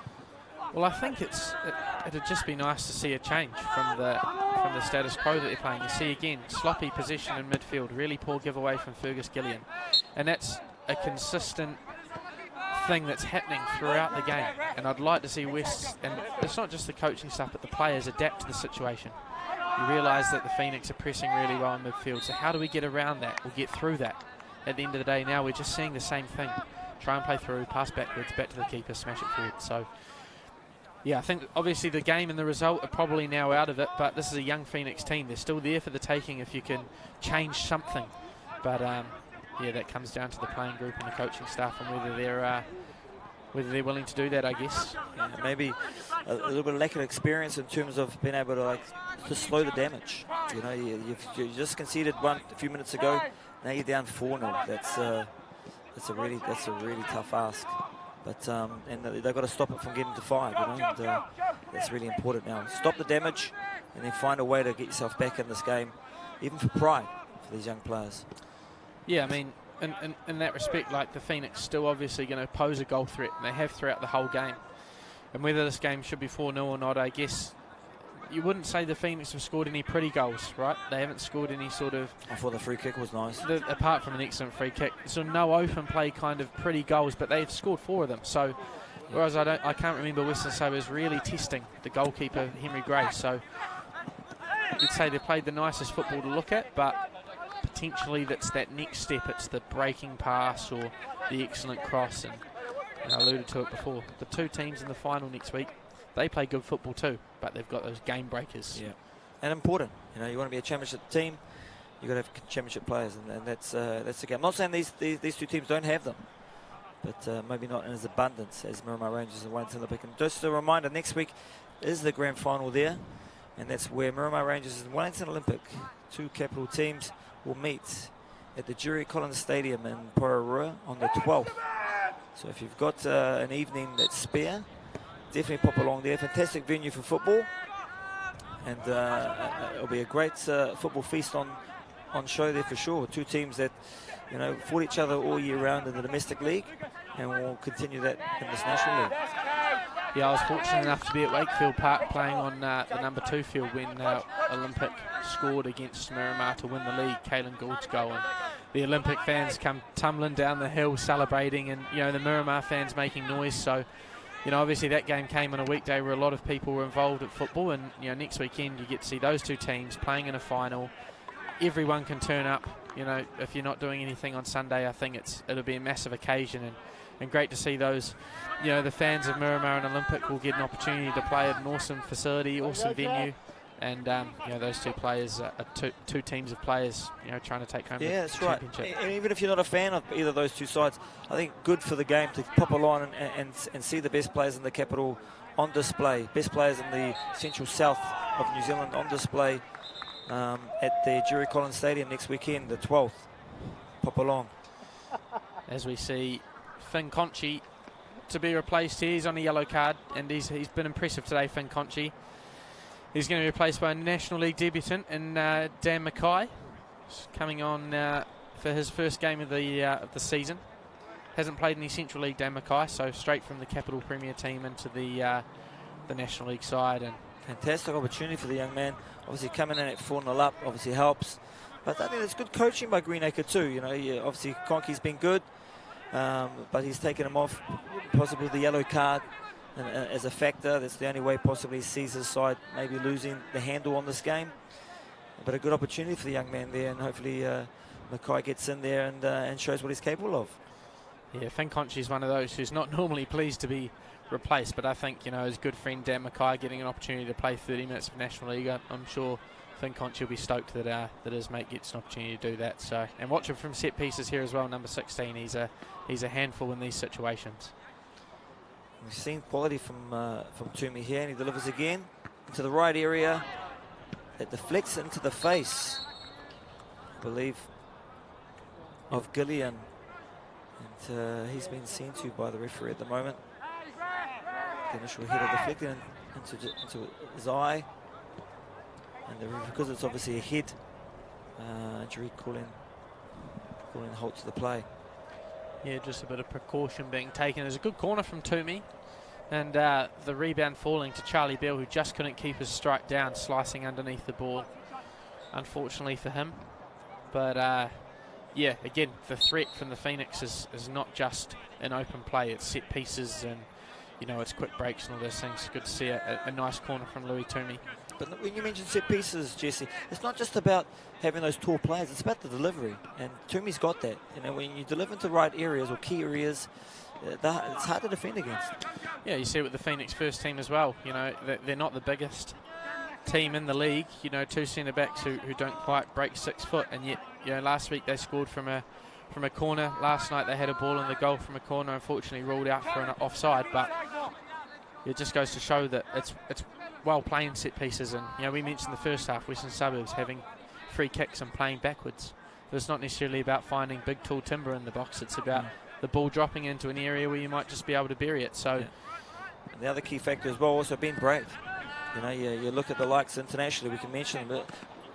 S2: Well, I think it'd just be nice to see a change from the status quo that they're playing. You see again, sloppy possession in midfield, really poor giveaway from Fergus Gillian, and that's a consistent thing that's happening throughout the game. And I'd like to see West, and it's not just the coaching stuff, but the players adapt to the situation. You realise that the Phoenix are pressing really well in midfield, so how do we get around that or get through that? At the end of the day, now we're just seeing the same thing. Try and play through, pass backwards, back to the keeper, smash it forward. So yeah, I think obviously the game and the result are probably now out of it, but this is a young Phoenix team. They're still there for the taking if you can change something. But yeah, that comes down to the playing group and the coaching staff, and whether they're willing to do that, I guess.
S1: Yeah, maybe a little bit of lack of experience in terms of being able to slow the damage. You just conceded one a few minutes ago. Now you're down 4-0. That's a really tough ask. But and they've got to stop it from getting to 5. And, that's really important now. Stop the damage, and then find a way to get yourself back in this game, even for pride for these young players.
S2: Yeah, I mean, in that respect, like, the Phoenix still obviously going to pose a goal threat, and they have throughout the whole game. And whether this game should be 4-0 or not, I guess you wouldn't say the Phoenix have scored any pretty goals, right? They haven't scored any sort of...
S1: I thought the free kick was nice.
S2: Apart from an excellent free kick. So no open play kind of pretty goals, but they've scored 4 of them. So, whereas I can't remember Western Suburbs really testing the goalkeeper, Henry Gray. So, you'd say they played the nicest football to look at, but potentially that's that next step. It's the breaking pass or the excellent cross. And I alluded to it before. The 2 teams in the final next week, they play good football too, but they've got those game breakers.
S1: Yeah, and important. You want to be a championship team, you've got to have championship players, and that's the game. I'm not saying these 2 teams don't have them, but maybe not in as abundance as Miramar Rangers and Wellington Olympic. And just a reminder, next week is the grand final there, and that's where Miramar Rangers and Wellington Olympic, 2 capital teams, will meet at the Jerry Collins Stadium in Porirua on the 12th. So if you've got an evening that's spare, definitely pop along there. Fantastic venue for football, and it'll be a great football feast on show there for sure. 2 teams that fought each other all year round in the domestic league, and will continue that in this national league.
S2: Yeah, I was fortunate enough to be at Wakefield Park playing on the number 2 field when Olympic scored against Miramar to win the league, Caelan Gould's goal, and the Olympic fans come tumbling down the hill celebrating, and the Miramar fans making noise. So obviously that game came on a weekday where a lot of people were involved at football, and next weekend you get to see those 2 teams playing in a final. Everyone can turn up. If you're not doing anything on Sunday, I think it'll be a massive occasion, and great to see those. The fans of Miramar and Olympic will get an opportunity to play at an awesome facility, awesome venue. And those two players are two teams of players, trying to take home the
S1: that's
S2: championship.
S1: Right. And even if you're not a fan of either of those two sides, I think good for the game to pop along and see the best players in the capital on display, best players in the central south of New Zealand on display at the Jerry Collins Stadium next weekend, the 12th. Pop along.
S2: As we see Finn Conchie to be replaced here. He's on a yellow card, and he's been impressive today, Finn Conchie. He's going to be replaced by a National League debutant in Dan Mackay. He's coming on for his first game of the season. Hasn't played in the Central League, Dan Mackay, so straight from the Capital Premier team into the National League side. And
S1: fantastic opportunity for the young man. Obviously coming in at 4-0 up obviously helps. But I think it's good coaching by Greenacre too. Obviously Conky's been good, but he's taken him off, possibly the yellow card as a factor. That's the only way possibly he sees his side maybe losing the handle on this game. But a good opportunity for the young man there, and hopefully Mackay gets in there and shows what he's capable of.
S2: Yeah, Finn Conchie is one of those who's not normally pleased to be replaced, but I think, his good friend Dan Mackay getting an opportunity to play 30 minutes for National League, I'm sure Finn Conchie will be stoked that his mate gets an opportunity to do that. So, and watch him from set pieces here as well, number 16. He's a handful in these situations.
S1: We've seen quality from Toomey here, and he delivers again into the right area. It deflects into the face, I believe, of Gillian. And he's been seen to by the referee at the moment. The initial header deflected into his eye. And because it's obviously a head injury, calling halt to the play.
S2: Yeah, just a bit of precaution being taken. There's a good corner from Toomey. And the rebound falling to Charlie Bell, who just couldn't keep his strike down, slicing underneath the ball, unfortunately for him. But yeah, again, the threat from the Phoenix is not just in open play. It's set pieces and, it's quick breaks and all those things. Good to see a nice corner from Louis Toomey.
S1: But when you mention set pieces, Jesse, it's not just about having those tall players, it's about the delivery. And Toomey's got that. When you deliver into the right areas or key areas, it's hard to defend against.
S2: Yeah, you see it with the Phoenix first team as well. They're not the biggest team in the league. Two centre-backs who don't quite break 6 foot. And yet, last week they scored from a corner. Last night they had a ball in the goal from a corner, unfortunately ruled out for an offside. But it just goes to show that it's well playing set pieces. And we mentioned the first half, Western Suburbs having free kicks and playing backwards. But it's not necessarily about finding big tall timber in the box. It's about the ball dropping into an area where you might just be able to bury it. So
S1: and the other key factor as well, also being brave. You look at the likes internationally, we can mention them,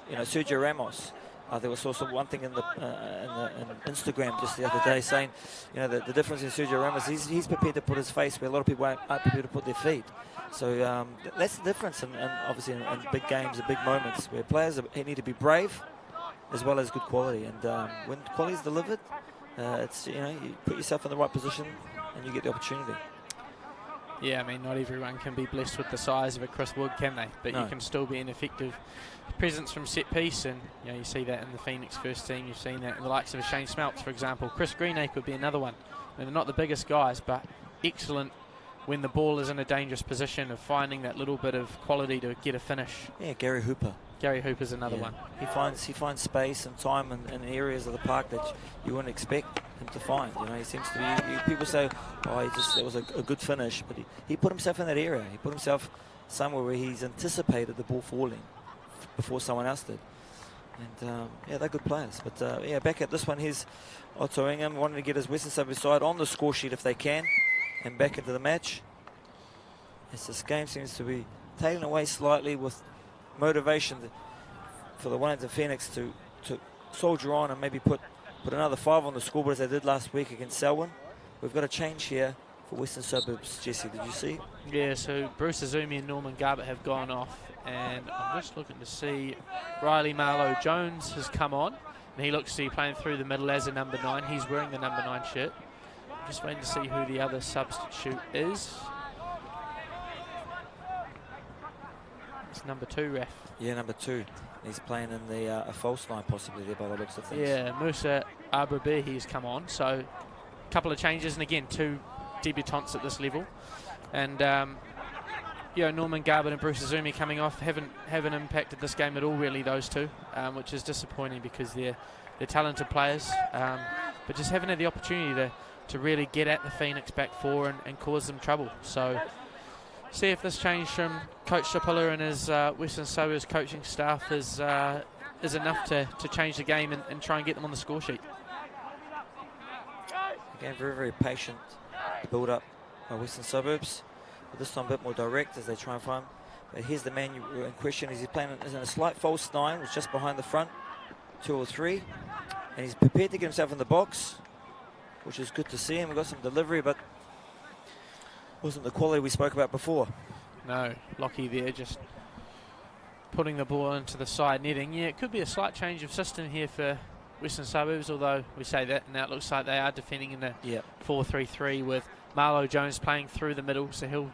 S1: but Sergio Ramos. There was also one thing in Instagram just the other day saying, the difference in Sergio Ramos, he's prepared to put his face where a lot of people aren't prepared to put their feet. So that's the difference, and obviously in big games and big moments where players need to be brave as well as good quality. And when quality is delivered, it's you put yourself in the right position and you get the opportunity.
S2: Yeah, I mean, not everyone can be blessed with the size of a Chris Wood, can they? But you can still be an effective presence from set piece, and you see that in the Phoenix first team. You've seen that in the likes of a Shane Smelts, for example. Chris Greenacre would be another one. And they're not the biggest guys, but excellent when the ball is in a dangerous position of finding that little bit of quality to get a finish.
S1: Yeah, Gary Hooper.
S2: Gary Hooper's another one.
S1: He finds space and time in areas of the park that you wouldn't expect him to find. He seems to be. People say, it was a good finish, but he put himself in that area. He put himself somewhere where he's anticipated the ball falling before someone else did. And they're good players. But back at this one, here's Otto Ingham wanting to get his Western Suburbs side on the score sheet if they can, and back into the match. As this game seems to be tailing away slightly with motivation for the Wellington Phoenix to soldier on and maybe put another 5 on the scoreboard as they did last week against Selwyn. We've got a change here for Western Suburbs. Jesse, did you see?
S2: Yeah, so Bruce Azumi and Norman Garbutt have gone off, and I'm just looking to see Riley Marlowe Jones has come on, and he looks to be playing through the middle as a number 9. He's wearing the number 9 shirt. I'm just waiting to see who the other substitute is. It's number 2, ref.
S1: Yeah, number 2. He's playing in the a false line possibly there by the looks of things.
S2: Yeah, Musa Abrabehi's come on. So a couple of changes, and again, 2 debutants at this level. And Norman Garbutt and Bruce Azumi coming off haven't impacted this game at all, really, those two, which is disappointing because they're talented players, but just haven't had the opportunity to really get at the Phoenix back four and cause them trouble. So see if this change from Coach Sapula and his Western Suburbs coaching staff is enough to change the game and try and get them on the score sheet.
S1: Again, very, very patient build up by Western Suburbs. But this time a bit more direct as they try and find. But here's the man in question. He's playing in a slight false nine, was just behind the front, 2 or 3. And he's prepared to get himself in the box, which is good to see him. We got some delivery, but wasn't the quality we spoke about before.
S2: No, Lockie there just putting the ball into the side netting. Yeah, it could be a slight change of system here for Western Suburbs, although we say that, and now it looks like they are defending in the 4-3-3 with Marlo Jones playing through the middle, so he'll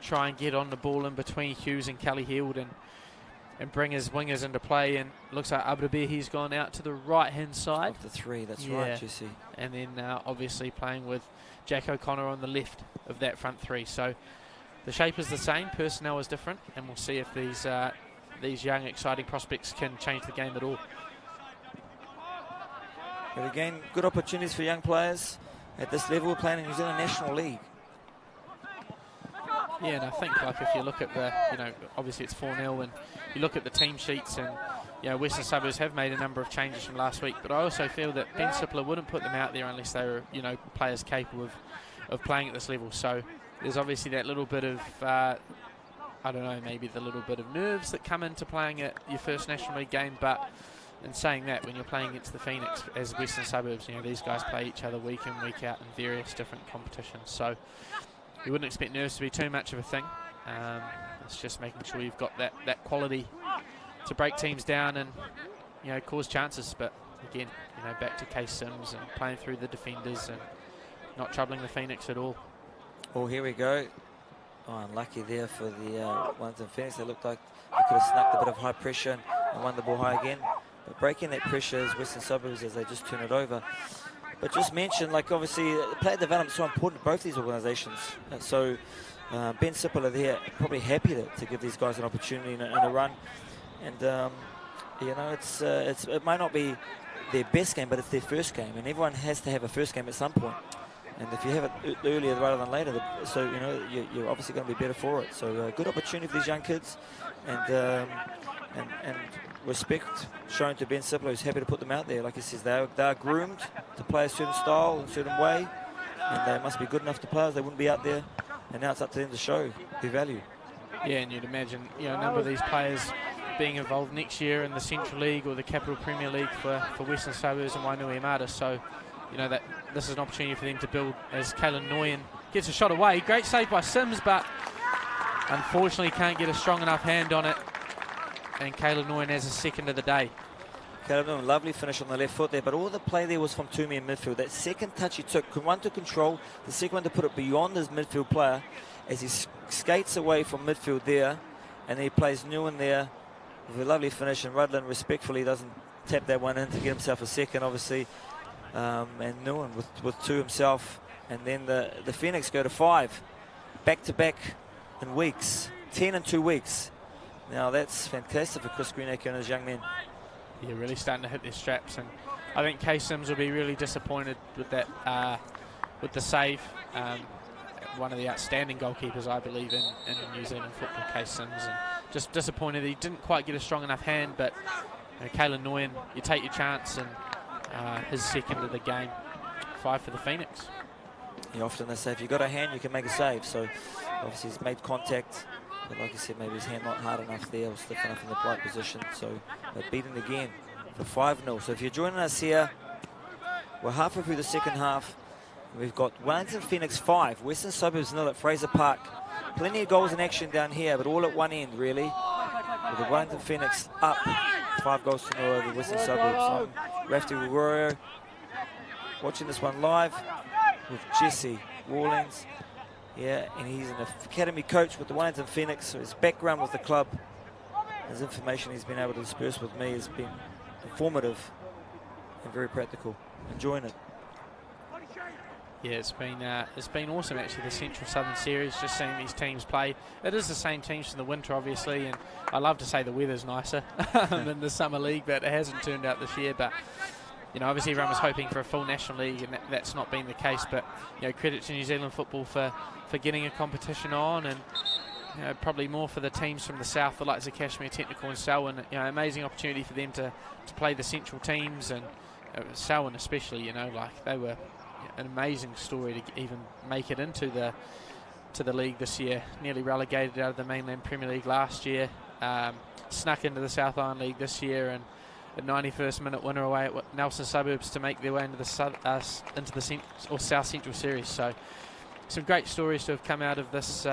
S2: try and get on the ball in between Hughes and Kelly Hield and bring his wingers into play. And looks like Abdabir, he's gone out to the right-hand side.
S1: Off the 3, that's right, Jesse.
S2: And then obviously playing with Jack O'Connor on the left of that front 3. So the shape is the same, personnel is different, and we'll see if these young, exciting prospects can change the game at all.
S1: But again, good opportunities for young players at this level. We're playing in New Zealand National League.
S2: Yeah, and I think like if you look at the, obviously it's 4-0, and you look at the team sheets, and Western Suburbs have made a number of changes from last week, but I also feel that Ben Sipler wouldn't put them out there unless they were, players capable of playing at this level. So there's obviously that little bit of, I don't know, maybe the little bit of nerves that come into playing at your first National League game, but in saying that, when you're playing against the Phoenix as Western Suburbs, these guys play each other week in, week out in various different competitions. So you wouldn't expect nerves to be too much of a thing. It's just making sure you've got that quality to break teams down and cause chances. But again, back to Case Sims and playing through the defenders and not troubling the Phoenix at all.
S1: Oh, here we go. Oh, unlucky there for the Wellington Phoenix. They looked like they could have snuck a bit of high pressure and won the ball high again. But breaking that pressure is Western Suburbs as they just turn it over. But just mention, obviously, player development is so important to both these organisations. So Ben Sipler there probably happy to give these guys an opportunity and a run. And, it might not be their best game, but it's their first game. And everyone has to have a first game at some point. And if you have it earlier rather than later, you're obviously going to be better for it. So good opportunity for these young kids. And respect shown to Ben Sipler, who's happy to put them out there. Like he says, they are groomed to play a certain style, a certain way, and they must be good enough to play, they wouldn't be out there. And now it's up to them to show their value.
S2: Yeah, and you'd imagine a number of these players being involved next year in the Central League or the Capital Premier League for Western Suburbs and Wainui-Mata. So, that this is an opportunity for them to build as Kalen Nguyen gets a shot away. Great save by Sims, but unfortunately can't get a strong enough hand on it. And Kalen Nguyen has a second of the day.
S1: Kalen Nguyen, lovely finish on the left foot there, but all the play there was from Toomey in midfield. That second touch he took, one to control, the second one to put it beyond his midfield player as he skates away from midfield there, and then he plays Nguyen there with a lovely finish, and Rudlin respectfully doesn't tap that one in to get himself a second, obviously. And Nguyen with 2 himself, and then the Phoenix go to 5, back-to-back in weeks, 10 in 2 weeks. Now that's fantastic for Chris Greenacre and his young men.
S2: Yeah, really starting to hit their straps, and I think Case Sims will be really disappointed with that, with the save. One of the outstanding goalkeepers, I believe, in New Zealand football, Case Sims, and just disappointed he didn't quite get a strong enough hand. But Kalen Nguyen, you take your chance, and his second of the game, 5 for the Phoenix.
S1: Yeah, often they say if you've got a hand, you can make a save. So obviously he's made contact. But like I said, maybe his hand not hard enough there, or stiff enough in the right position. So they're beaten again for 5-0. So if you're joining us here, we're halfway through the second half. We've got Wellington Phoenix 5, Western Suburbs 0 at Fraser Park. Plenty of goals in action down here, but all at one end, really. With the Wellington Phoenix up 5 goals to 0 over Western Suburbs. I'm Rafty Warrior, watching this one live with Jesse Rawlings. Yeah, and he's an academy coach with the Wellington Phoenix, so his background with the club, his information he's been able to disperse with me has been informative and very practical. Enjoying it.
S2: Yeah, it's been awesome actually, the Central Southern Series, just seeing these teams play. It is the same teams from the winter obviously, and I love to say the weather's nicer than the Summer League, but it hasn't turned out this year. But you know, obviously everyone was hoping for a full National League, and that's not been the case. But you know, credit to New Zealand football for getting a competition on, and you know, probably more for the teams from the south, the likes of Kashmir, Technical and Selwyn. You know, amazing opportunity for them to play the Central teams, and Selwyn especially. You know, like they were an amazing story to even make it into the league this year. Nearly relegated out of the mainland Premier League last year, snuck into the South Island League this year, and a 91st minute winner away at Nelson Suburbs to make their way into the South Central Series. So some great stories to have come out of this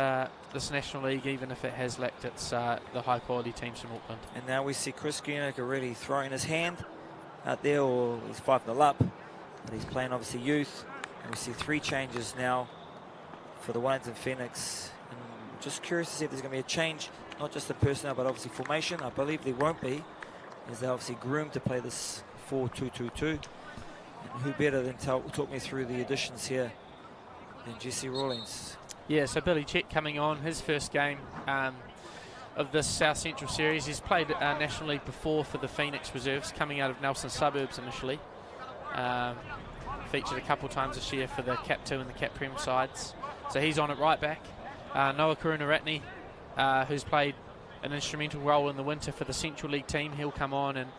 S2: National League, even if it has lacked its the high quality teams from Auckland.
S1: And now we see Chris Guionic already throwing his hand out there, or he's 5-0 up, but he's playing obviously youth. And we see 3 changes now for the Wellington Phoenix. And just curious to see if there's going to be a change, not just the personnel, but obviously formation. I believe there won't be, as they're obviously groomed to play this 4-2-2-2. And who better than talk me through the additions here than Jesse Rawlings?
S2: Yeah, so Billy Chet coming on, his first game of this South Central Series. He's played National League before for the Phoenix Reserves, coming out of Nelson Suburbs initially. Featured a couple times this year for the Cap 2 and the Cap Prem sides. So he's on at right back. Noah Karunaratne, who's played an instrumental role in the winter for the Central League team, he'll come on and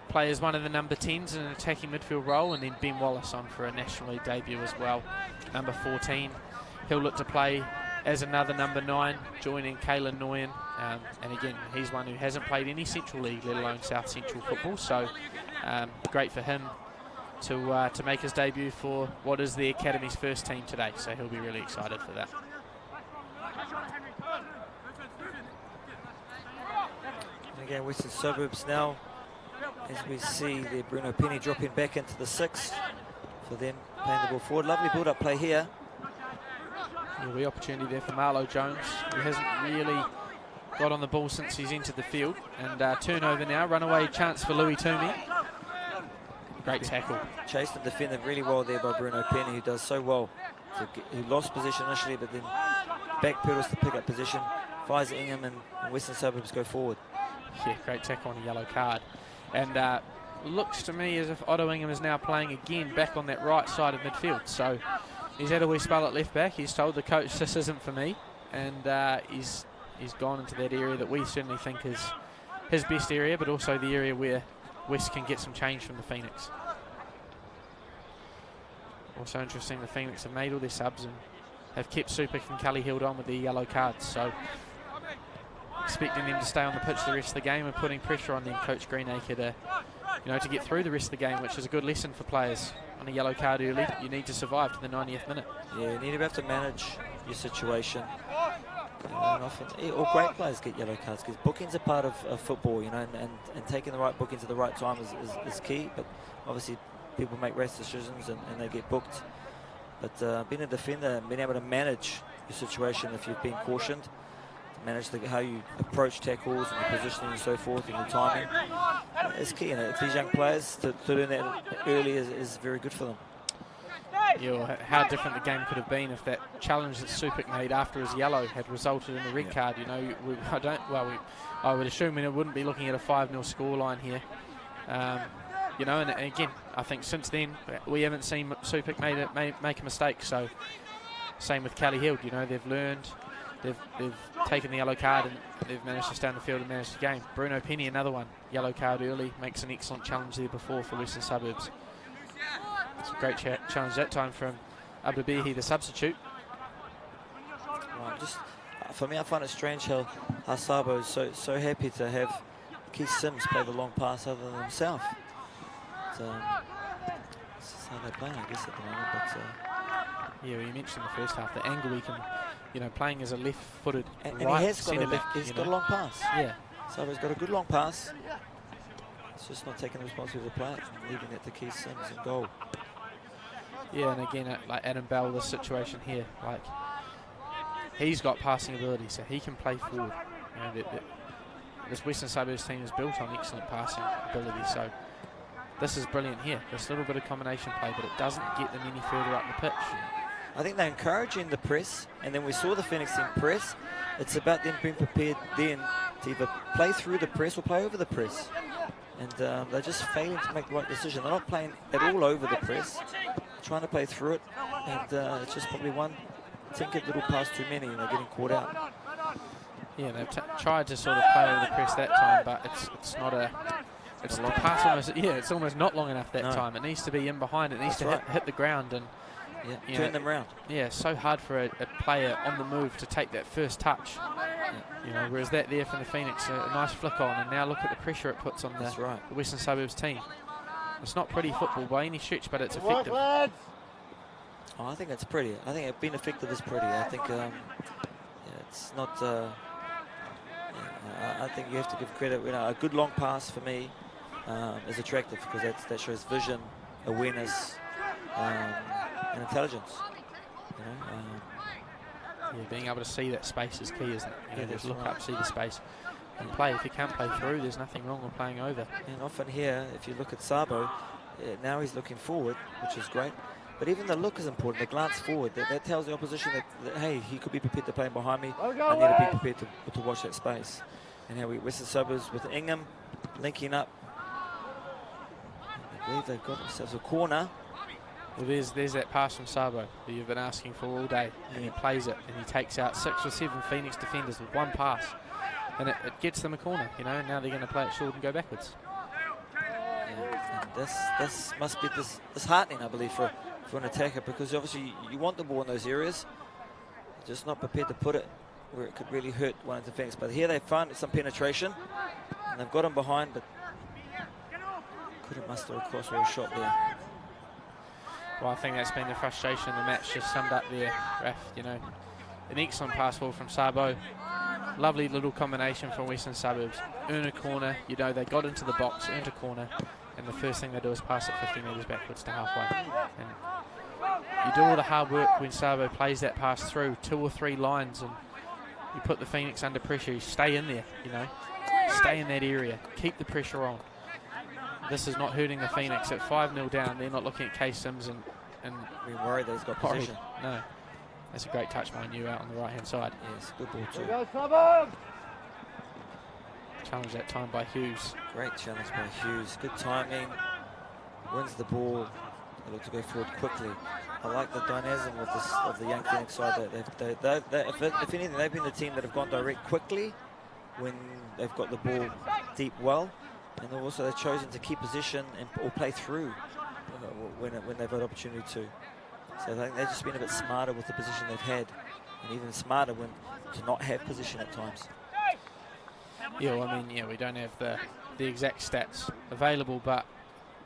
S2: play as one of the number 10s in an attacking midfield role, and then Ben Wallace on for a National League debut as well. Number 14, he'll look to play as another number 9, joining Kalen Nguyen. And again, he's one who hasn't played any Central League, let alone South Central football, so great for him to make his debut for what is the Academy's first team today, so he'll be really excited for that.
S1: And again, Western Suburbs now, as we see there, Bruno Penny dropping back into the 6 for them, playing the ball forward. Lovely build-up play here.
S2: There'll be opportunity there for Marlo Jones, who hasn't really got on the ball since he's entered the field. And turnover now, runaway chance for Louis Toomey. Great tackle.
S1: Chased and defended really well there by Bruno Penny, who does so well. So he lost position initially, but then backpedals to pick up position. Fires Ingham, and Western Suburbs go forward.
S2: Yeah, great tackle on a yellow card. And looks to me as if Otto Ingham is now playing again back on that right side of midfield. So he's had a wee spell at left back. He's told the coach this isn't for me, and he's gone into that area that we certainly think is his best area, but also the area where West can get some change from the Phoenix. Also interesting, the Phoenix have made all their subs and have kept Supik and Cully Hild on with their yellow cards, so expecting them to stay on the pitch the rest of the game and putting pressure on them, Coach Greenacre, to get through the rest of the game, which is a good lesson for players. On a yellow card early, you need to survive to the 90th minute.
S1: Yeah, you need to be able to manage your situation. And often, all great players get yellow cards, because bookings are part of football, and taking the right bookings at the right time is key. But obviously, people make rash decisions and they get booked. But being a defender, being able to manage your situation if you've been cautioned, manage how you approach tackles and your positioning and so forth, and your timing is key. And if these young players to learn that early is very good for them.
S2: Yeah, how different the game could have been if that challenge that Supik made after his yellow had resulted in a red card. I would assume it wouldn't be looking at a 5-0 scoreline here. And again, I think since then we haven't seen Supik make a mistake. So same with Callie Hild. They've learned, they've taken the yellow card and they've managed to stay on the field and manage the game. Bruno Penny, another one, yellow card early, makes an excellent challenge there before for Western Suburbs. It's a great challenge that time from Abdabihi, the substitute.
S1: Right, for me, I find it strange how Sabo is so happy to have Keith Sims play the long pass other than himself. This is how they play, I guess, at the moment. But
S2: yeah, well, you mentioned the first half, the angle he can, playing as a left-footed
S1: and
S2: right
S1: he has got
S2: centre back.
S1: He's got a long pass.
S2: Yeah.
S1: Sabo's got a good long pass. It's just not taking the responsibility of the play, leaving it to Keith Sims in goal.
S2: Yeah, and again, like Adam Bell, the situation here, he's got passing ability, so he can play forward. This Western Suburbs team is built on excellent passing ability, so this is brilliant here. This little bit of combination play, but it doesn't get them any further up the pitch.
S1: I think they're encouraging the press, and then we saw the Phoenix team press. It's about them being prepared then to either play through the press or play over the press. And they're just failing to make the right decision. They're not playing at all over the press, trying to play through it, and it's just probably one tinkered little pass too many, and they're getting caught out.
S2: Yeah, they've tried to sort of play over the press that time, but it's not a... It's the pass almost, yeah, it's almost not long enough that time. It needs to be in behind. It needs to hit the ground and
S1: turn them around.
S2: Yeah, so hard for a player on the move to take that first touch. You know, whereas that there from the Phoenix, a nice flick on, and now look at the pressure it puts on the Western Suburbs team. It's not pretty football by any stretch, but it's effective.
S1: Oh, I think it's pretty. I think being effective is pretty. I think it's not. I think you have to give credit. You know, a good long pass for me is attractive because that shows vision, awareness, and intelligence. You know,
S2: yeah, being able to see that space is key, isn't it? You know, just look up, see the space, and play. If you can't play through, there's nothing wrong with playing over.
S1: And often here, if you look at Sabo, now he's looking forward, which is great. But even the look is important, the glance forward. That tells the opposition that, hey, he could be prepared to play behind me. I need to be prepared to watch that space. And here Western Suburbs with Ingham linking up. I believe they've got themselves a corner.
S2: Well, there's that pass from Sabo that you've been asking for all day. And he plays it, and he takes out 6 or 7 Phoenix defenders with one pass. And it gets them a corner, you know, and now they're going to play it short and go backwards.
S1: Yeah, and this must be disheartening, I believe, for an attacker, because obviously you want the ball in those areas, just not prepared to put it where it could really hurt Wellington Phoenix. But here they found some penetration, and they've got him behind, but couldn't muster a cross or a shot there.
S2: Well, I think that's been the frustration of the match, just summed up there, Raf. You know, an excellent pass ball from Sabo. Lovely little combination from Western Suburbs. Earn a corner, you know, they got into the box, earned a corner, and the first thing they do is pass it 50 metres backwards to halfway. And you do all the hard work when Sabo plays that pass through 2 or 3 lines, and you put the Phoenix under pressure. You stay in there, you know, stay in that area, keep the pressure on. This is not hurting the Phoenix. At 5-0 down, they're not looking at Kay Sims and
S1: being worried that he's got position.
S2: No, that's a great touch by you out on the right-hand side.
S1: Yes, good ball too.
S2: Challenge that time by Hughes.
S1: Great challenge by Hughes. Good timing. Wins the ball. They look to go forward quickly. I like the dynamism of the young Phoenix side. If anything, they've been the team that have gone direct quickly when they've got the ball deep well. And also they've chosen to keep position or play through when they've had opportunity to. So I think they've just been a bit smarter with the position they've had, and even smarter to not have position at times.
S2: Yeah, well, I mean, yeah, we don't have the exact stats available, but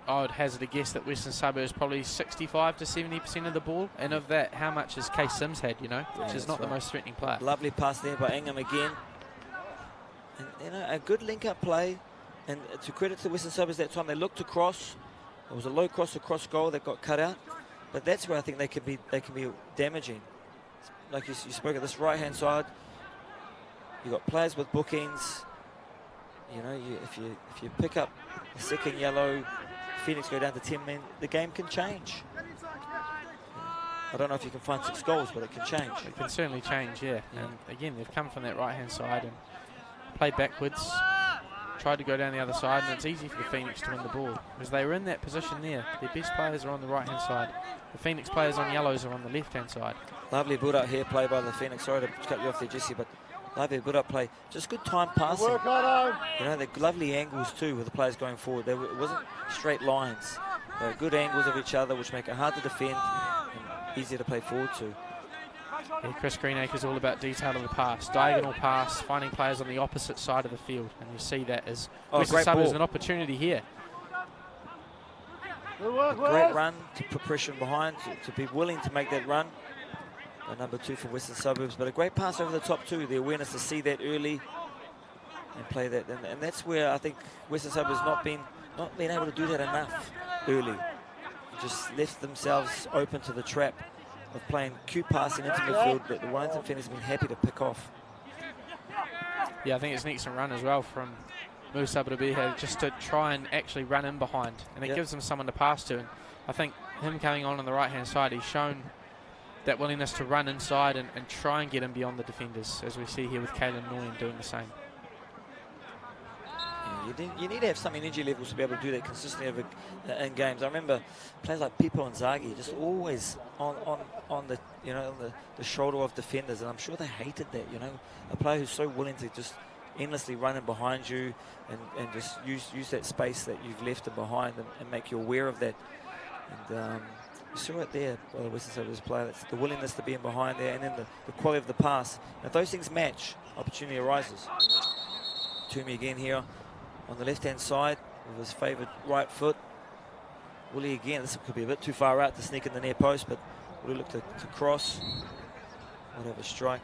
S2: I would hazard a guess that Western Suburbs probably 65 to 70% of the ball, and of that, how much has Kay Sims had, you know, which is not the most threatening player.
S1: Lovely pass there by Ingham again. And, you know, a good link-up play. And to credit to Western Suburbs that time, they looked across. It was a low cross across goal that got cut out. But that's where I think they can be damaging. Like you spoke of this right-hand side, you got players with bookings. You know, if you pick up a second yellow, Phoenix go down to 10 men, the game can change. I don't know if you can find 6 goals, but it can change.
S2: It can certainly change, yeah. And again, they've come from that right-hand side and played backwards. Tried to go down the other side, and it's easy for the Phoenix to win the ball because they were in that position there. Their best players are on the right-hand side. The Phoenix players on yellows are on the left-hand side.
S1: Lovely build-up here play by the Phoenix. Sorry to cut you off there, Jesse, but lovely build-up play. Just good time passing. You know, they're lovely angles too with the players going forward. It wasn't straight lines. They were good angles of each other, which make it hard to defend and easier to play forward to.
S2: Yeah, Chris Greenacre's all about detail of the pass. Diagonal pass, finding players on the opposite side of the field. And you see that as Western Suburbs an opportunity here.
S1: A great run to put pressure behind, to be willing to make that run. Number 2 for Western Suburbs. But a great pass over the top too. The awareness to see that early and play that. And that's where I think Western Suburbs not been able to do that enough early. Just left themselves open to the trap of playing cute passing into midfield that the Wellington Phoenix have been happy to pick off.
S2: Yeah, I think it's an excellent run as well from Musa Brabiha just to try and actually run in behind, and it gives them someone to pass to. And I think him coming on the right-hand side, he's shown that willingness to run inside and try and get him beyond the defenders, as we see here with Kalen Nguyen doing the same.
S1: You need to have some energy levels to be able to do that consistently in games. I remember players like Pipo Inzaghi just always on the the shoulder of defenders, and I'm sure they hated that. A player who's so willing to just endlessly run in behind you and just use that space that you've left behind and make you aware of that. And you saw it there by the Western Suburbs player. That's the willingness to be in behind there, and then the quality of the pass. And if those things match, opportunity arises. Toomey again here on the left-hand side with his favoured right foot. Will he again? This could be a bit too far out to sneak in the near post, but will he look to cross? Might have a strike.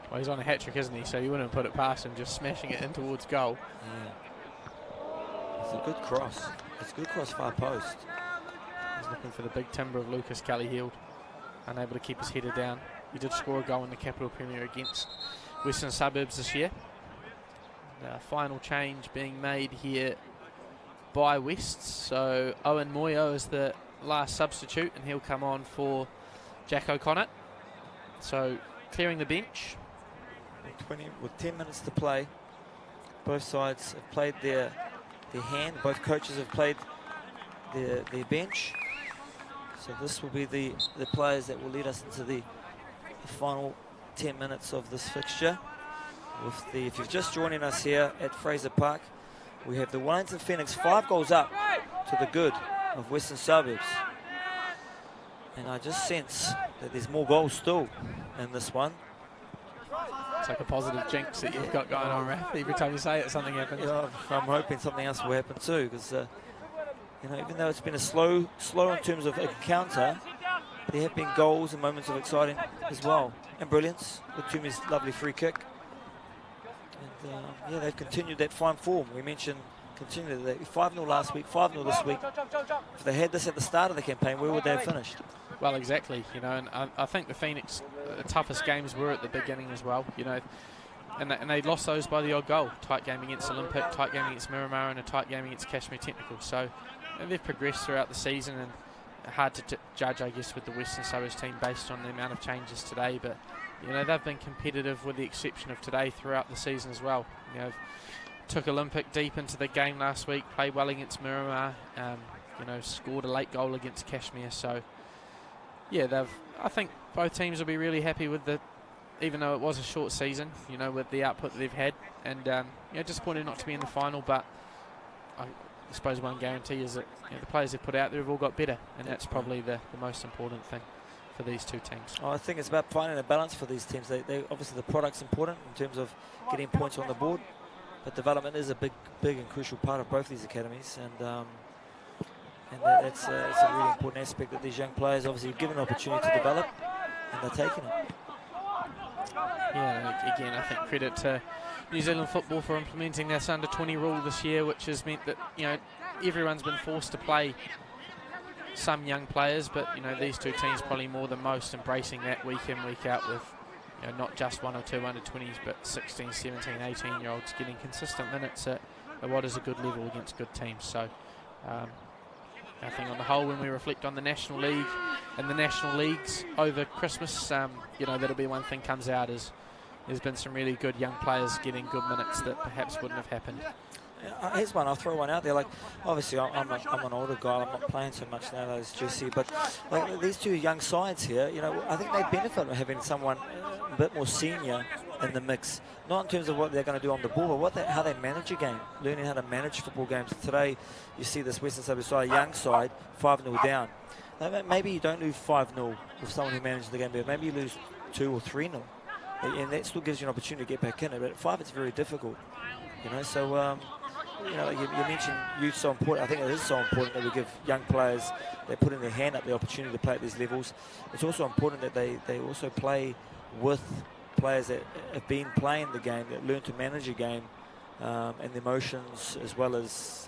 S2: Well, he's on a hat-trick, isn't he? So you wouldn't put it past him, just smashing it in towards goal.
S1: Yeah. It's a good cross. It's a good cross far post.
S2: He's looking for the big timber of Lucas Kelly-Heald. Unable to keep his header down. He did score a goal in the Capital Premier against Western Suburbs this year. Final change being made here by West. So Owen Moyo is the last substitute, and he'll come on for Jack O'Connor. So clearing the bench.
S1: With 10 minutes to play, both sides have played their hand. Both coaches have played their bench. So this will be the players that will lead us into the final 10 minutes of this fixture. If you're just joining us here at Fraser Park, we have the Wellington Phoenix 5 goals up to the good of Western Suburbs. And I just sense that there's more goals still in this one.
S2: It's like a positive jinx that you've got going on, Raph. Every time you say it, something happens.
S1: Yeah, I'm hoping something else will happen too, because even though it's been a slow in terms of encounter, there have been goals and moments of exciting as well, and brilliance with Toomey's lovely free kick. And they've continued that fine form. We mentioned continued that 5-0 last week, 5-0 this week. If they had this at the start of the campaign, where would they have finished?
S2: Well, exactly. And I think the Phoenix, the toughest games were at the beginning as well. And they lost those by the odd goal. Tight game against Olympic, tight game against Miramar, and a tight game against Kashmir Technical. So they've progressed throughout the season, and hard to judge, I guess, with the Western Suburbs team based on the amount of changes today. But they've been competitive with the exception of today throughout the season as well. Took Olympic deep into the game last week, played well against Miramar, scored a late goal against Kashmir. So I think both teams will be really happy with even though it was a short season, with the output that they've had, and disappointed not to be in the final, but I suppose one guarantee is that the players they've put out there have all got better, and that's probably the most important thing for these two teams.
S1: I think it's about finding a balance for these teams. They obviously the product's important in terms of getting points on the board, but development is a big and crucial part of both these academies, and it's a really important aspect that these young players obviously given an opportunity to develop, and they're taking it.
S2: Yeah, again, I think credit to New Zealand football for implementing this under-20 rule this year, which has meant that everyone's been forced to play some young players, but these two teams probably more than most embracing that week in, week out, with not just one or two under-20s, but 16, 17, 18-year-olds getting consistent minutes at what is a good level against good teams. So I think on the whole, when we reflect on the National League and the National Leagues over Christmas, that'll be one thing comes out is there's been some really good young players getting good minutes that perhaps wouldn't have happened.
S1: Here's one, I'll throw one out there. Like, obviously, I'm an older guy. I'm not playing so much nowadays, Jesse. But like these two young sides here, I think they benefit from having someone a bit more senior in the mix. Not in terms of what they're going to do on the ball, but how they manage a game, learning how to manage football games. Today, you see this Western Suburbs side, young side, 5-0 down. Maybe you don't lose 5-0 with someone who manages the game, but maybe you lose 2 or 3-0. And that still gives you an opportunity to get back in it. But at 5, it's very difficult. So you mentioned youth so important. I think it is so important that we give young players, they put in their hand up the opportunity to play at these levels. It's also important that they also play with players that have been playing the game, that learn to manage a game, and the emotions as well as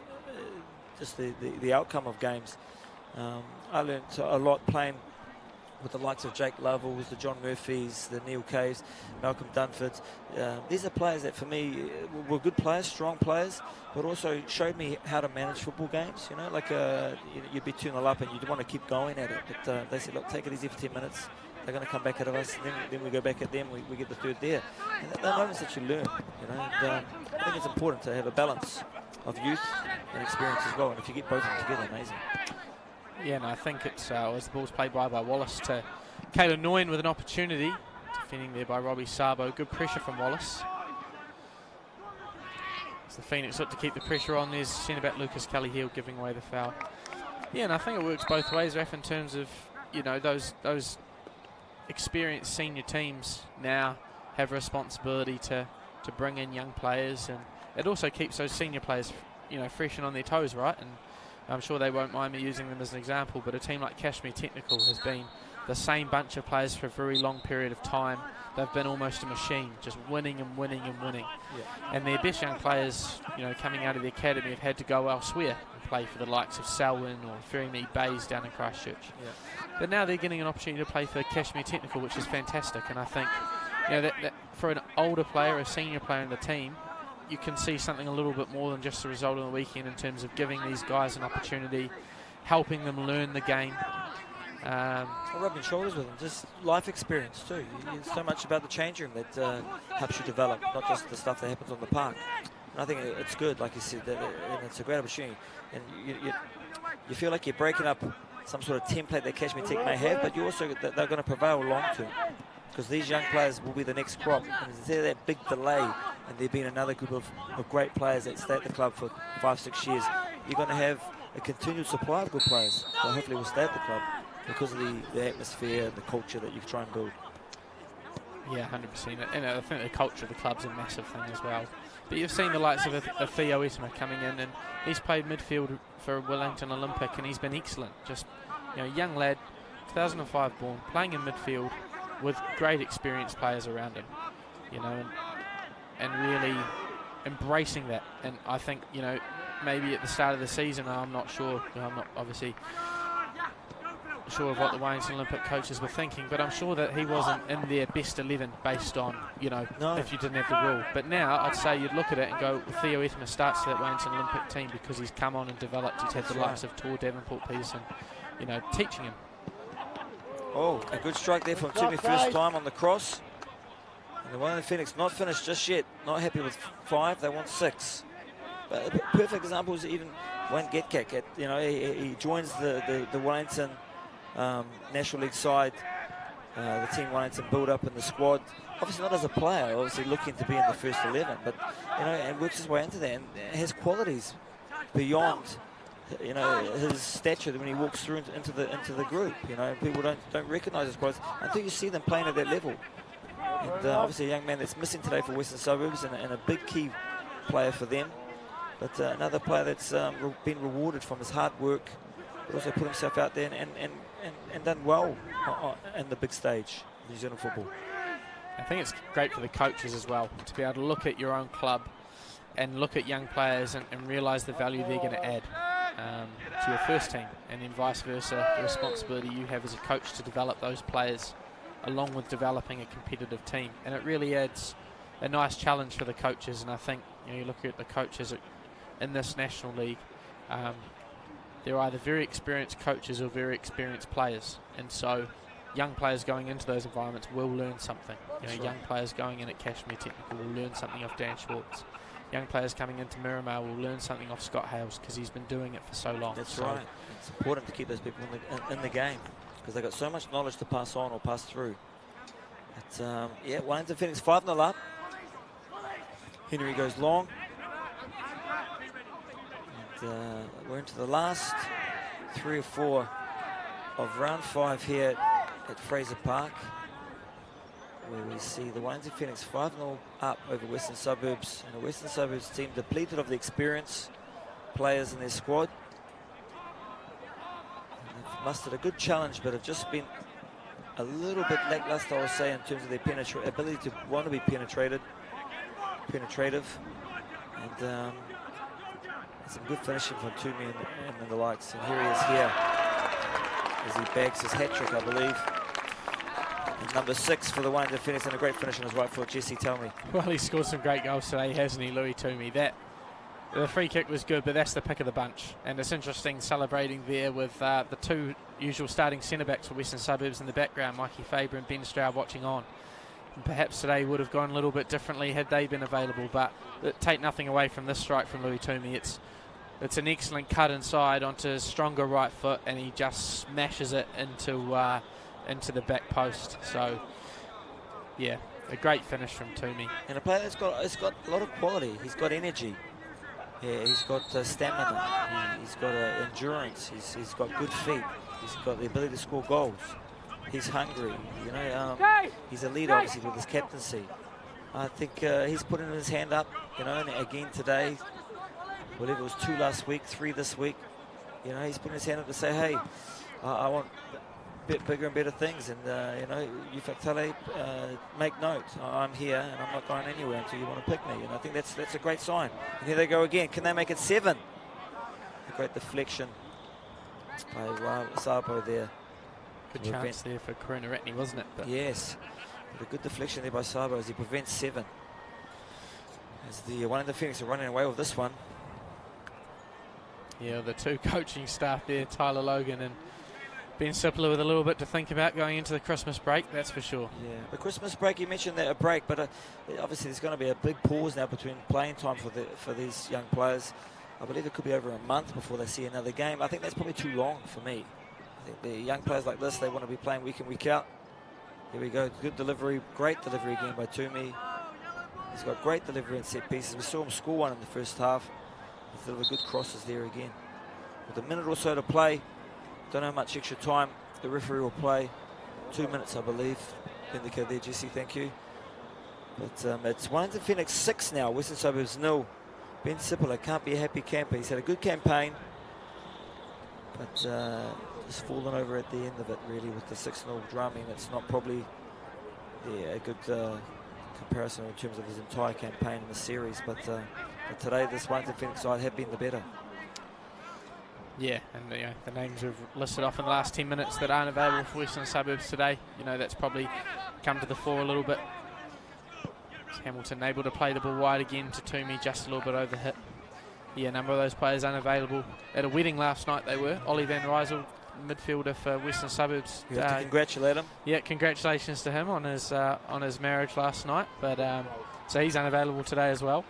S1: just the outcome of games. I learned a lot playing with the likes of Jake Lovells, the John Murphys, the Neil Caves, Malcolm Dunfords. These are players that for me were good players, strong players, but also showed me how to manage football games. You know, like you'd be 2-0 up and you'd want to keep going at it. But they said, look, take it easy for 10 minutes. They're going to come back at us, and then we go back at them, we get the third there. And they're moments that you learn, you know. And, I think it's important to have a balance of youth and experience as well. And if you get both of them together, amazing.
S2: Yeah, and I think it's as the ball's played by Wallace to Kayla Nguyen with an opportunity. Defending there by Robbie Sabo. Good pressure from Wallace. As the Phoenix look to keep the pressure on, there's centre-back Lucas Kelly-Hill giving away the foul. Yeah, and I think it works both ways, Raf, in terms of, you know, those experienced senior teams now have a responsibility to bring in young players, and it also keeps those senior players, you know, fresh and on their toes, right? And I'm sure they won't mind me using them as an example, but a team like Kashmir Technical has been the same bunch of players for a very long period of time. They've been almost a machine, just winning and winning and winning. Yeah. And their best young players, you know, coming out of the academy have had to go elsewhere and play for the likes of Selwyn or Ferrymead Bays down in Christchurch. Yeah. But now they're getting an opportunity to play for Kashmir Technical, which is fantastic. And I think, you know, that for an older player, a senior player in the team, you can see something a little bit more than just the result of the weekend in terms of giving these guys an opportunity, helping them learn the game.
S1: Rubbing shoulders with them, just life experience too. It's so much about the change room that helps you develop, not just the stuff that happens on the park. And I think it's good, like you said, and it's a great opportunity. And you feel like you're breaking up some sort of template that Kashmir Tech may have, but you also they're going to prevail long term, because these young players will be the next crop. And instead of that big delay, and there being another group of great players that stay at the club for 5-6 years, you're going to have a continued supply of good players that hopefully will stay at the club because of the atmosphere, the culture that you try and build.
S2: Yeah, 100%. And I think the culture of the club's a massive thing as well. But you've seen the likes of Theo Etema coming in, and he's played midfield for Wellington Olympic, and he's been excellent. Just, you know, young lad, 2005 born, playing in midfield with great experienced players around him, you know, and really embracing that. And I think, you know, maybe at the start of the season, I'm not sure, you know, I'm not obviously sure of what the Wellington Olympic coaches were thinking, but I'm sure that he wasn't in their best 11 based on, you know, if you didn't have the rule. But now I'd say you'd look at it and go, well, Theo Etema starts to that Wellington Olympic team because he's come on and developed. He's had the likes of Tor Davenport Peterson, you know, teaching him.
S1: Oh, a good strike there from Toomey first time on the cross. And the Wellington Phoenix not finished just yet. Not happy with 5, they want 6. But a perfect example is even Wayne Getkak. You know, he joins the Wellington National League side, the team Wellington build up in the squad. Obviously not as a player, obviously looking to be in the first 11, but, you know, and works his way into that and has qualities beyond, you know, his stature when he walks through into the group. You know, people don't recognise his qualities until you see them playing at that level. And obviously a young man that's missing today for Western Suburbs, and a big key player for them. But another player that's been rewarded from his hard work, but also put himself out there and done well in the big stage of New Zealand football.
S2: I think it's great for the coaches as well to be able to look at your own club and look at young players and realise the value they're going to add to your first team, and then vice versa, the responsibility you have as a coach to develop those players along with developing a competitive team. And it really adds a nice challenge for the coaches. And I think, you know, you look at the coaches in this National League, they're either very experienced coaches or very experienced players, and so young players going into those environments will learn something. You know, young players going in at Kashmir Technical will learn something off Dan Schwartz. Young players coming into Miramar will learn something off Scott Hales because he's been doing it for so long.
S1: That's right. It's important to keep those people in the game because they've got so much knowledge to pass on or pass through. But, yeah, Wellington Phoenix 5-0 up. Henry goes long. And we're into the last 3 or 4 of round 5 here at Fraser Park, where we see the Wellington Phoenix 5-0 up over Western Suburbs, and a Western Suburbs team depleted of the experience players in their squad. And they've mustered a good challenge, but have just been a little bit lackluster, I would say, in terms of their ability to want to be penetrative. And some good finishing from Toomey and the likes. And here he is here as he bags his hat-trick, I believe. And number 6 for the Wellington Phoenix, and a great finish on his right foot. Jesse, tell me.
S2: Well, he's scored some great goals today, hasn't he, Louis Toomey? The free kick was good, but that's the pick of the bunch. And it's interesting celebrating there with the 2 usual starting centre-backs for Western Suburbs in the background, Mikey Faber and Ben Stroud watching on. And perhaps today would have gone a little bit differently had they been available, but take nothing away from this strike from Louis Toomey. It's an excellent cut inside onto his stronger right foot, and he just smashes it into the back post. So, yeah, a great finish from Toomey.
S1: And a player that's got a lot of quality. He's got energy. Yeah, he's got stamina. He's got endurance. He's got good feet. He's got the ability to score goals. He's hungry. You know, he's a leader, obviously, with his captaincy. I think he's putting his hand up. You know, and again today, whatever it was, 2 last week, 3 this week. You know, he's putting his hand up to say, hey, I want a bit bigger and better things. And you know, Ufaktale, make note. I'm here and I'm not going anywhere until you want to pick me. And I think that's a great sign. And here they go again. Can they make it 7? A great deflection by Sabo there.
S2: Good chance there for Karuna Ratney, wasn't it? But
S1: yes. But a good deflection there by Sabo as he prevents 7. As the Wellington Phoenix are running away with this one.
S2: Yeah, the 2 coaching staff there, Tyler Logan and Ben Sippler, with a little bit to think about going into the Christmas break, that's for sure.
S1: Yeah, the Christmas break, you mentioned that a break, but obviously there's going to be a big pause now between playing time for these young players. I believe it could be over a month before they see another game. I think that's probably too long for me. I think the young players like this, they want to be playing week in, week out. Here we go, good delivery, great delivery again by Toomey. He's got great delivery and set pieces. We saw him score one in the first half. He's delivered good crosses there again. With a minute or so to play, don't know how much extra time the referee will play. 2 minutes, I believe. Indicated there, Jesse, thank you. But it's Wellington Phoenix 6 now, Western Suburbs 0. Ben Sippler can't be a happy camper. He's had a good campaign, but just fallen over at the end of it, really, with the 6-0 drumming. It's not probably a good comparison in terms of his entire campaign in the series, but today this Wellington Phoenix side have been the better.
S2: Yeah, and you know, the names we've listed off in the last 10 minutes that aren't available for Western Suburbs today, you know, that's probably come to the fore a little bit. Hamilton able to play the ball wide again to Toomey, just a little bit over hit. Yeah, a number of those players unavailable. At a wedding last night they were. Ollie Van Rysel, midfielder for Western Suburbs.
S1: You have to congratulate him.
S2: Yeah, congratulations to him on his marriage last night. But so he's unavailable today as well,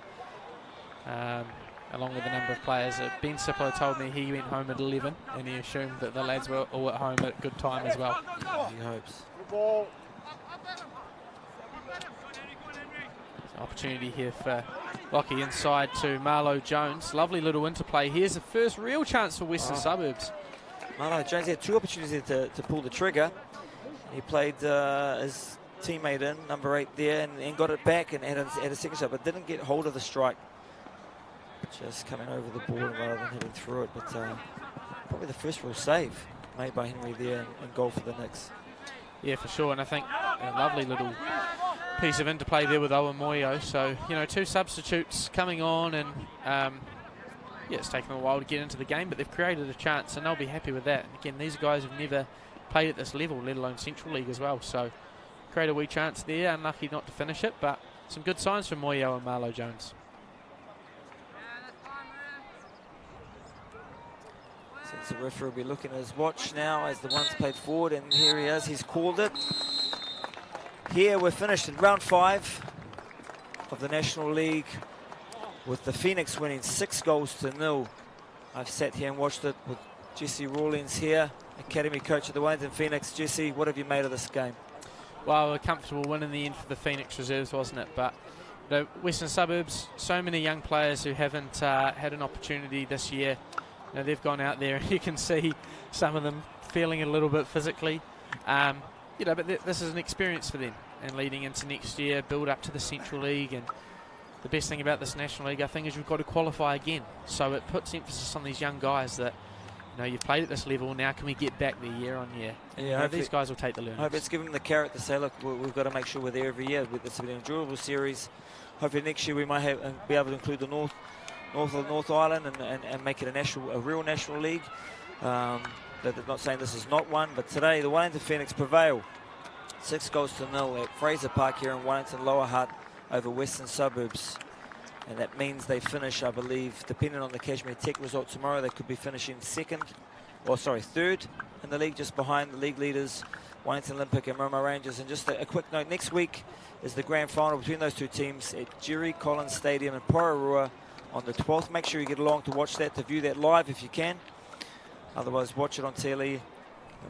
S2: along with a number of players. Ben Sippler told me he went home at 11, and he assumed that the lads were all at home at a good time as well.
S1: He hopes.
S2: Opportunity here for Lockie inside to Marlo Jones. Lovely little interplay. Here's the first real chance for Western Suburbs.
S1: Marlo Jones had 2 opportunities to pull the trigger. He played his teammate in, number 8 there, and got it back and had a second shot, but didn't get hold of the strike. Just coming over the ball rather than hitting through it, but probably the first real save made by Henry there and goal for the Knicks. Yeah,
S2: for sure, and I think a lovely little piece of interplay there with Owen Moyo. So, you know, 2 substitutes coming on, and yeah, it's taken them a while to get into the game, but they've created a chance and they'll be happy with that. And again, these guys have never played at this level, let alone Central League as well. So create a wee chance there, unlucky not to finish it, but some good signs from Moyo and Marlo Jones.
S1: Since the referee will be looking at his watch now as the one's played forward, and here he is, he's called it. Here we're finished in round 5 of the National League, with the Phoenix winning 6-0. I've sat here and watched it with Jesse Rawlings here, academy coach of the Wellington Phoenix. Jesse, what have you made of this game?
S2: Well, a comfortable win in the end for the Phoenix reserves, wasn't it? But the Western Suburbs, so many young players who haven't had an opportunity this year. You know, they've gone out there and you can see some of them feeling it a little bit physically. You know, but this is an experience for them, and leading into next year, build up to the Central League. And the best thing about this National League, I think, is you've got to qualify again. So it puts emphasis on these young guys that, you know, you've played at this level, now can we get back there year on year? Yeah, you know, these guys will take the learnings.
S1: I hope it's given them the carrot to say, look, we've got to make sure we're there every year. This will be an enjoyable series. Hopefully next year we might have be able to include the North Island and make it a real National League. They're not saying this is not one, but today the Wellington Phoenix prevail 6 goals to 0 at Fraser Park here in Wellington, Lower Hutt over Western Suburbs. And that means they finish, I believe, depending on the Kashmir Tech result tomorrow, they could be finishing third in the league, just behind the league leaders, Wellington Olympic and Roma Rangers. And just a quick note, next week is the grand final between those two teams at Jerry Collins Stadium in Pororua on the 12th. Make sure you get along to watch that, to view that live if you can. Otherwise, watch it on telly.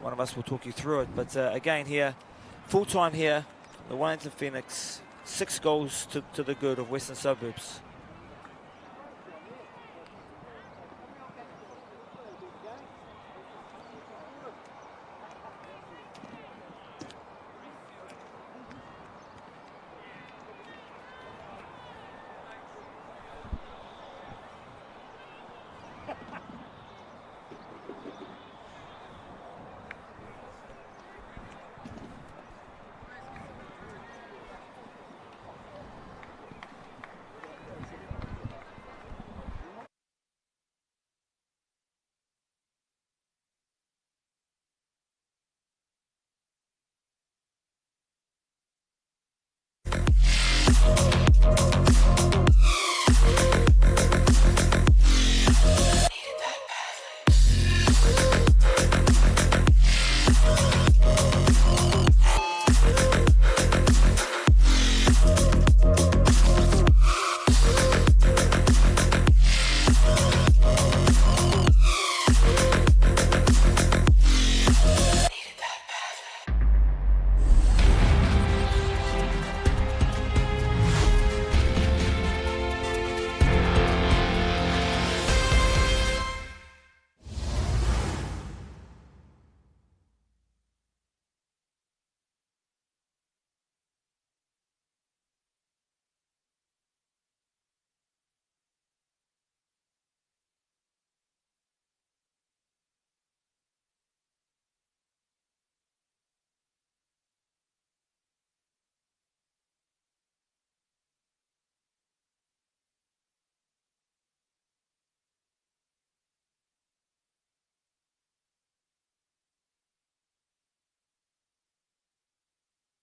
S1: One of us will talk you through it. But again here, full time here, the Wellington Phoenix, 6 goals to the good of Western Suburbs.